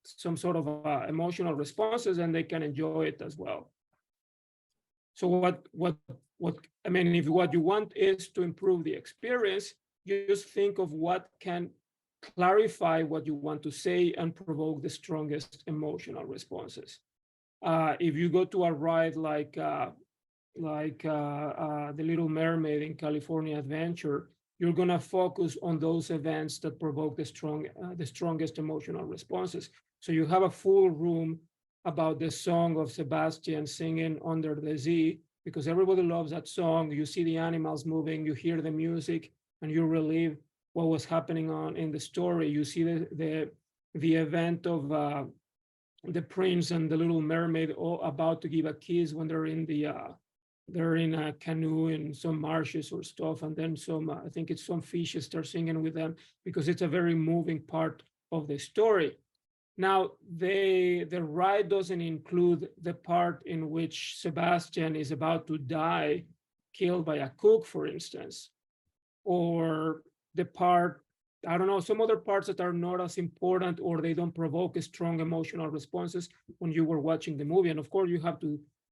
some sort of emotional responses, and they can enjoy it as well. So what I mean, if what you want is to improve the experience, you just think of what can clarify what you want to say and provoke the strongest emotional responses. If you go to a ride like The Little Mermaid in California Adventure, you're going to focus on those events that provoke the strongest emotional responses. So you have a full room about the song of Sebastian singing Under the Sea, because everybody loves that song. You see the animals moving, you hear the music, and you relive what was happening in the story. You see the event of the prince and the Little Mermaid all about to give a kiss when they're in a canoe in some marshes or stuff, and then I think it's some fishes start singing with them, because it's a very moving part of the story. Now, the ride doesn't include the part in which Sebastian is about to die, killed by a cook, for instance, or the part, I don't know, some other parts that are not as important, or they don't provoke strong emotional responses when you were watching the movie. And of course,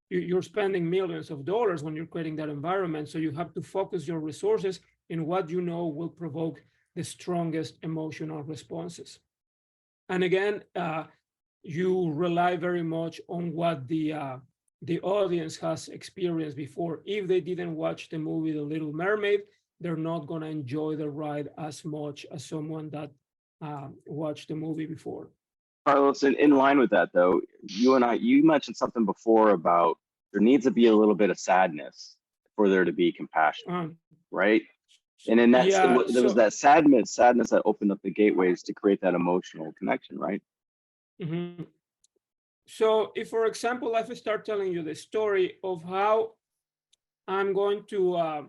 you're spending millions of dollars when you're creating that environment. So you have to focus your resources in what you know will provoke the strongest emotional responses. And again, you rely very much on what the audience has experienced before. If they didn't watch the movie The Little Mermaid, they're not going to enjoy the ride as much as someone that watched the movie before. Carlos, in line with that, though, you mentioned something before about there needs to be a little bit of sadness for there to be compassion, right? And in that, there was that sadness that opened up the gateways to create that emotional connection, right? Mm-hmm. So if, for example, I start telling you the story of how I'm going to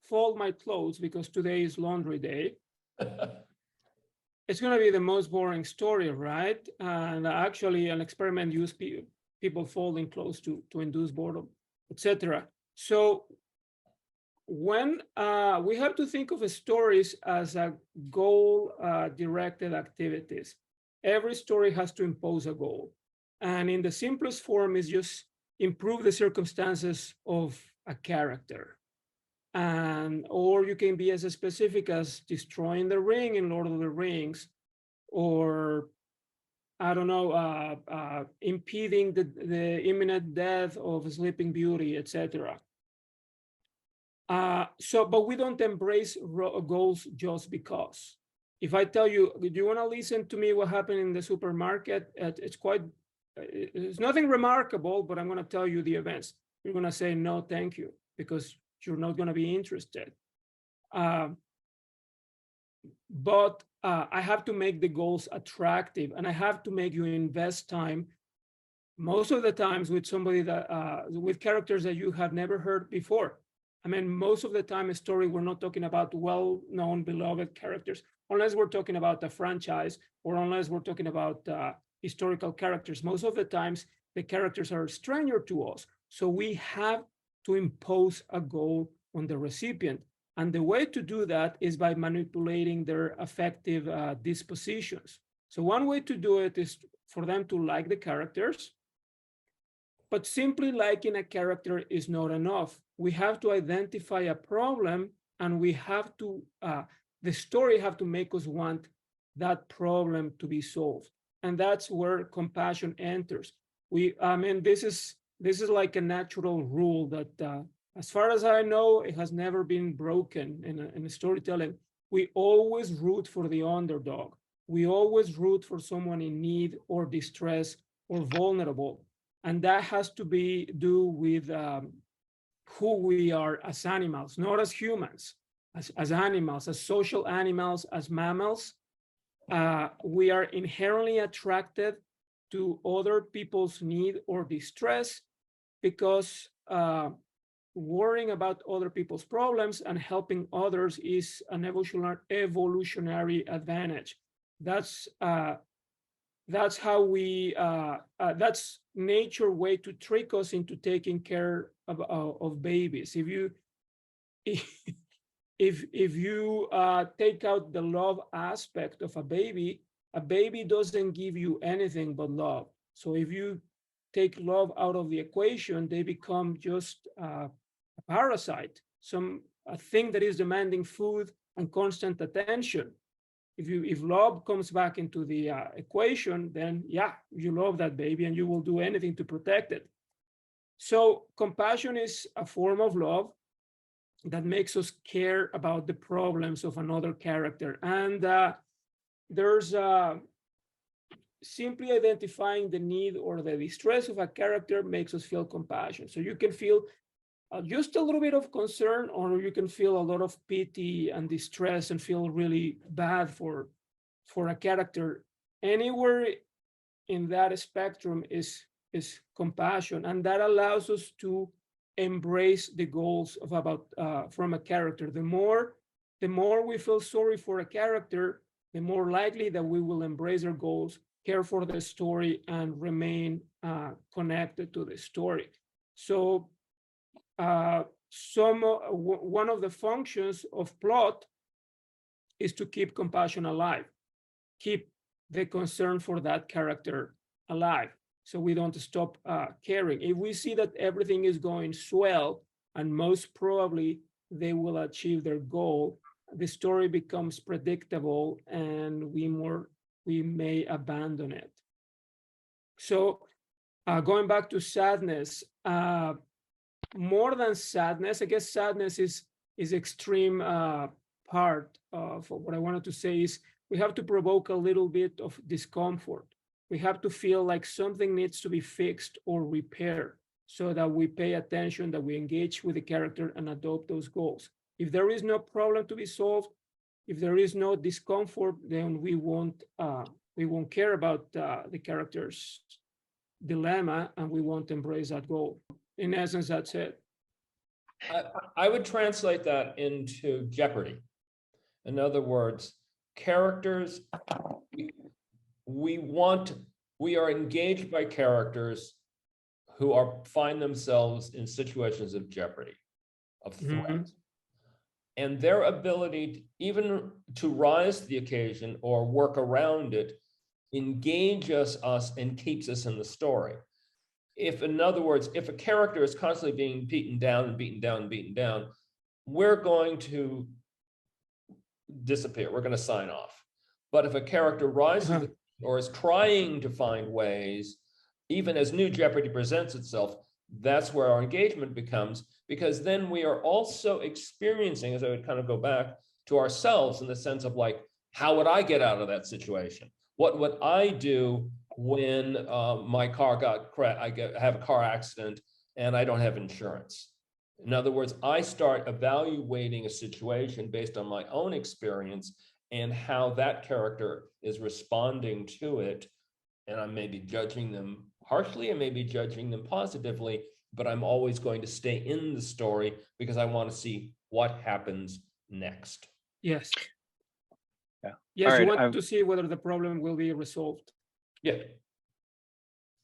fold my clothes because today is laundry day, it's going to be the most boring story, right? And actually, an experiment used people folding clothes to induce boredom, etc. So when we have to think of stories as a goal-directed activities, every story has to impose a goal. And in the simplest form is just improve the circumstances of a character. Or you can be as specific as destroying the ring in Lord of the Rings, or I don't know, impeding the imminent death of Sleeping Beauty, etc. But we don't embrace goals just because. If I tell you, do you want to listen to me what happened in the supermarket? It's nothing remarkable, but I'm going to tell you the events. You're going to say, no, thank you, because you're not going to be interested. But I have to make the goals attractive, and I have to make you invest time, most of the times with somebody that, with characters that you have never heard before. I mean, most of the time a story, we're not talking about well-known, beloved characters, unless we're talking about a franchise or unless we're talking about historical characters. Most of the times the characters are a stranger to us. So we have to impose a goal on the recipient. And the way to do that is by manipulating their affective dispositions. So one way to do it is for them to like the characters, but simply liking a character is not enough. We have to identify a problem, and we have to, the story have to make us want that problem to be solved. And that's where compassion enters. I mean, this is like a natural rule that, as far as I know, it has never been broken in storytelling. we always root for the underdog. We always root for someone in need or distress or vulnerable. And that has to do with who we are as animals, not as humans, as animals, as social animals, as mammals. We are inherently attracted to other people's need or distress because worrying about other people's problems and helping others is an evolutionary advantage. That's how we that's nature way to trick us into taking care of babies. If you if you take out the love aspect of a baby doesn't give you anything but love. So if you take love out of the equation, they become just a parasite, a thing that is demanding food and constant attention. If love comes back into the equation, then yeah, you love that baby and you will do anything to protect it. So compassion is a form of love that makes us care about the problems of another character. And there's simply identifying the need or the distress of a character makes us feel compassion. So you can feel just a little bit of concern, or you can feel a lot of pity and distress and feel really bad for a character. Anywhere in that spectrum is compassion, and that allows us to embrace the goals from a character. The more we feel sorry for a character, the more likely that we will embrace their goals, care for the story, and remain connected to the story. So one of the functions of plot is to keep compassion alive, keep the concern for that character alive, so we don't stop caring. If we see that everything is going swell and most probably they will achieve their goal, the story becomes predictable and we may abandon it. So going back to sadness, more than sadness, I guess sadness is extreme part of what I wanted to say is we have to provoke a little bit of discomfort. We have to feel like something needs to be fixed or repaired so that we pay attention, that we engage with the character and adopt those goals. If there is no problem to be solved, if there is no discomfort, then we won't care about the character's dilemma, and we won't embrace that goal. In essence, that's it. I would translate that into Jeopardy. In other words, characters, we are engaged by characters who find themselves in situations of jeopardy, of threat. Mm-hmm. And their ability even to rise to the occasion or work around it engages us and keeps us in the story. In other words, if a character is constantly being beaten down and beaten down and beaten down, we're going to disappear. We're going to sign off. But if a character rises or is trying to find ways, even as new jeopardy presents itself, that's where our engagement becomes, because then we are also experiencing, as I would kind of go back to ourselves in the sense of like, how would I get out of that situation? What would I do when my car have a car accident and I don't have insurance? In other words, I start evaluating a situation based on my own experience and how that character is responding to it. And I may be judging them harshly, and maybe judging them positively, but I'm always going to stay in the story because I want to see what happens next. Yes. Yeah. Yes, you want to see whether the problem will be resolved. Yeah.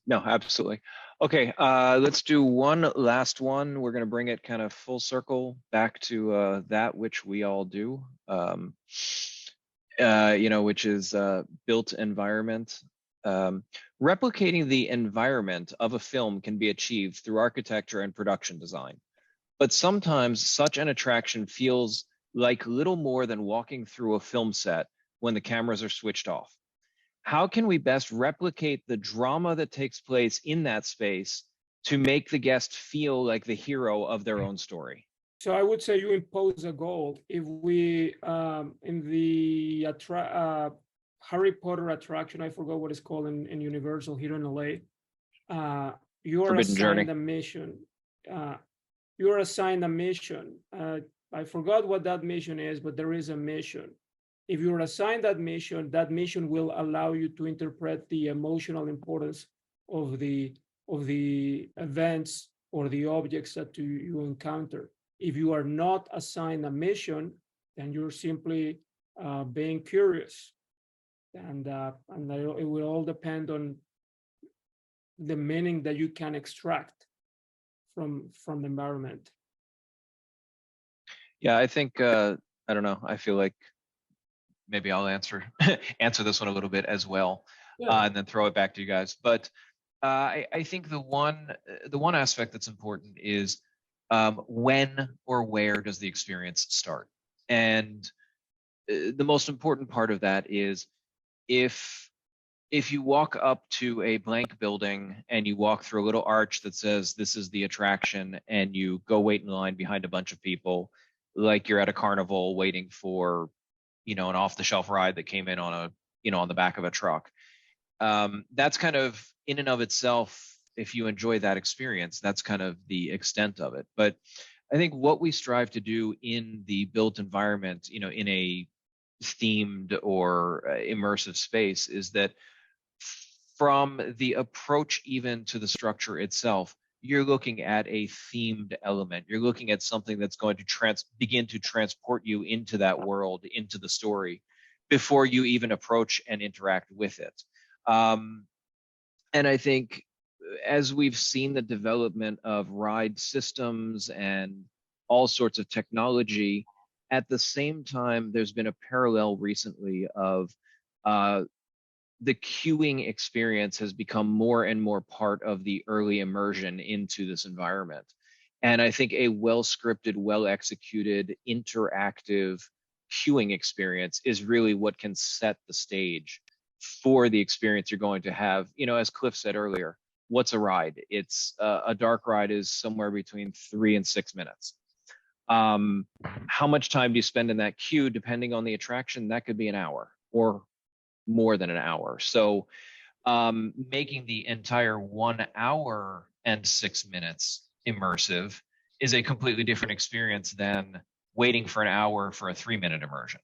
No, absolutely. Okay, let's do one last one. We're going to bring it kind of full circle back to that which we all do, which is built environment. Replicating the environment of a film can be achieved through architecture and production design, but sometimes such an attraction feels like little more than walking through a film set when the cameras are switched off. How can we best replicate the drama that takes place in that space to make the guest feel like the hero of their own story? So I would say you impose a goal. If we in the Harry Potter attraction, I forgot what it's called in Universal here in LA. You are Forbidden Journey. assigned a mission. You are assigned a mission. I forgot what that mission is, but there is a mission. If you're assigned that mission will allow you to interpret the emotional importance of the events or the objects that you encounter. If you are not assigned a mission, then you're simply being curious, and it will all depend on the meaning that you can extract from the environment. Yeah, I think I don't know. I feel like maybe I'll answer this one a little bit as well, and then throw it back to you guys. But I think the one aspect that's important is when or where does the experience start? And the most important part of that is if you walk up to a blank building and you walk through a little arch that says this is the attraction, and you go wait in line behind a bunch of people like you're at a carnival waiting for, an off-the-shelf ride that came in on on the back of a truck. That's kind of in and of itself, if you enjoy that experience, that's kind of the extent of it. But I think what we strive to do in the built environment, in a themed or immersive space, is that from the approach even to the structure itself, you're looking at a themed element. You're looking at something that's going to begin to transport you into that world, into the story, before you even approach and interact with it. And I think as we've seen the development of ride systems and all sorts of technology, at the same time, there's been a parallel recently of the queuing experience has become more and more part of the early immersion into this environment. And I think a well-scripted, well-executed, interactive queuing experience is really what can set the stage for the experience you're going to have. As Cliff said earlier, what's a ride? It's a dark ride is somewhere between 3 and 6 minutes. How much time do you spend in that queue? Depending on the attraction, that could be an hour or more than an hour. So making the entire 1 hour and 6 minutes immersive is a completely different experience than waiting for an hour for a 3-minute immersion.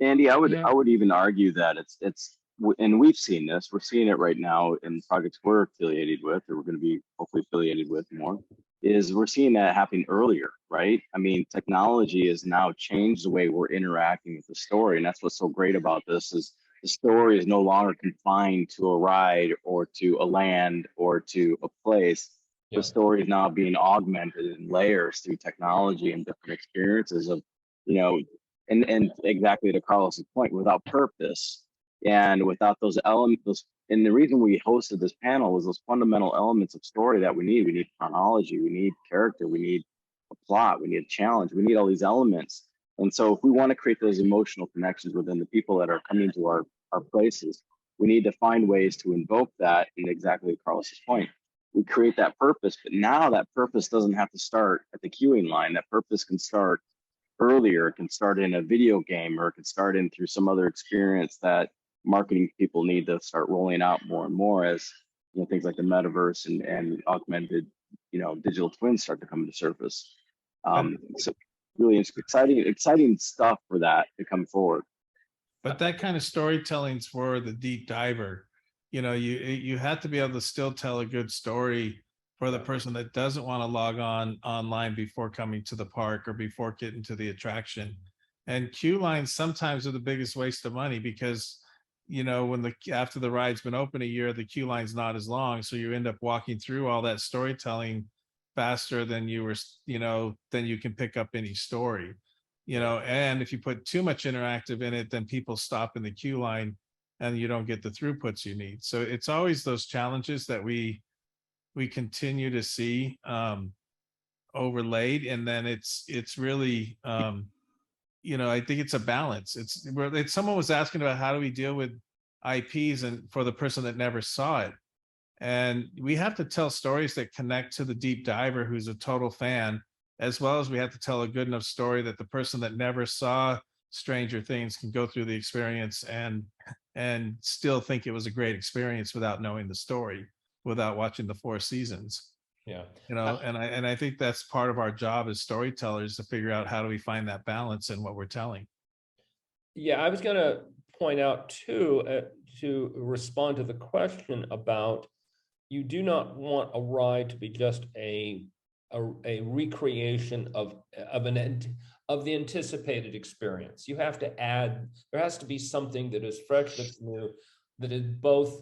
Andy, I would even argue that it's and we've seen this. We're seeing it right now in projects we're affiliated with, or we're going to be hopefully affiliated with more. Is we're seeing that happening earlier, right? I mean, technology has now changed the way we're interacting with the story, and that's what's so great about this is the story is no longer confined to a ride or to a land or to a place. Yeah. The story is now being augmented in layers through technology and different experiences of, and exactly to Carlos's point, without purpose and without those elements. And the reason we hosted this panel was those fundamental elements of story that we need. We need chronology, we need character, we need a plot, we need a challenge, we need all these elements. And so if we want to create those emotional connections within the people that are coming to our places, we need to find ways to invoke that. And exactly Carlos's point, we create that purpose, but now that purpose doesn't have to start at the queuing line. That purpose can start earlier. It can start in a video game, or it can start in through some other experience that marketing people need to start rolling out more and more as things like the metaverse and augmented digital twins start to come to surface. So really exciting stuff for that to come forward. But that kind of storytelling's for the deep diver. You have to be able to still tell a good story for the person that doesn't want to log on online before coming to the park or before getting to the attraction. And queue lines sometimes are the biggest waste of money because when after the ride's been open a year, the queue line's not as long, so you end up walking through all that storytelling faster than than you can pick up any story. And if you put too much interactive in it, then people stop in the queue line and you don't get the throughputs you need. So it's always those challenges that we continue to see overlaid. And then it's really, I think it's a balance. Someone was asking about how do we deal with IPs and for the person that never saw it. And we have to tell stories that connect to the deep diver who's a total fan as well as we have to tell a good enough story that the person that never saw Stranger Things can go through the experience and still think it was a great experience without knowing the story, without watching the 4 seasons. Yeah. You know, and I think that's part of our job as storytellers, to figure out how do we find that balance in what we're telling. Yeah, I was going to point out too, to respond to the question about, you do not want a ride to be just a recreation of the anticipated experience. You have to add, there has to be something that is fresh, that's new, that is both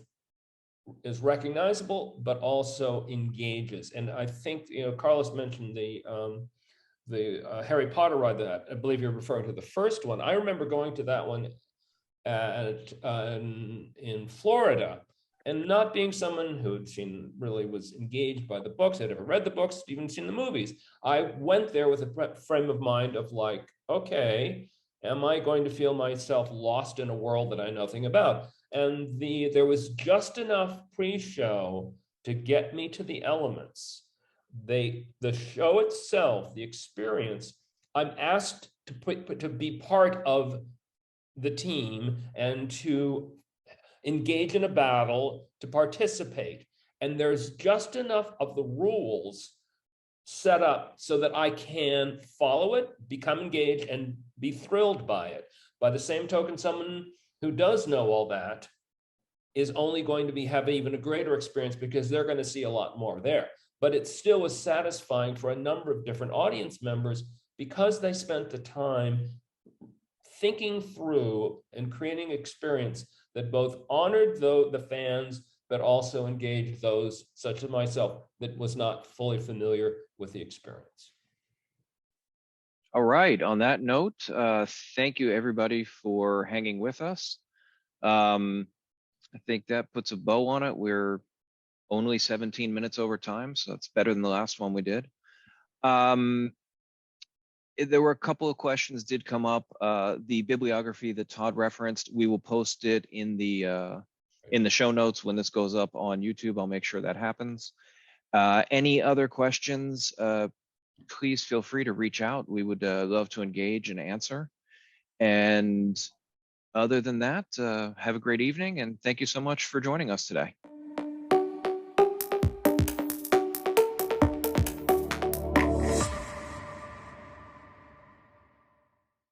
is recognizable, but also engages. And I think, Carlos mentioned the Harry Potter ride that I believe you're referring to, the first one. I remember going to that one in Florida, and not being someone who really was engaged by the books, had ever read the books, even seen the movies. I went there with a frame of mind of like, okay, am I going to feel myself lost in a world that I know nothing about? And there was just enough pre-show to get me to the elements. The show itself, the experience, I'm asked to be part of the team and to engage in a battle, to participate. And there's just enough of the rules set up so that I can follow it, become engaged, and be thrilled by it. By the same token, someone who does know all that is only going to have even a greater experience, because they're going to see a lot more there. But it still was satisfying for a number of different audience members, because they spent the time thinking through and creating experience that both honored the fans, but also engaged those such as myself that was not fully familiar with the experience. All right. On that note, thank you everybody for hanging with us. I think that puts a bow on it. We're only 17 minutes over time, so it's better than the last one we did. There were a couple of questions did come up. The bibliography that Todd referenced, we will post it in the show notes when this goes up on YouTube. I'll make sure that happens. Any other questions, please feel free to reach out. We would love to engage and answer. And other than that, have a great evening, and thank you so much for joining us today.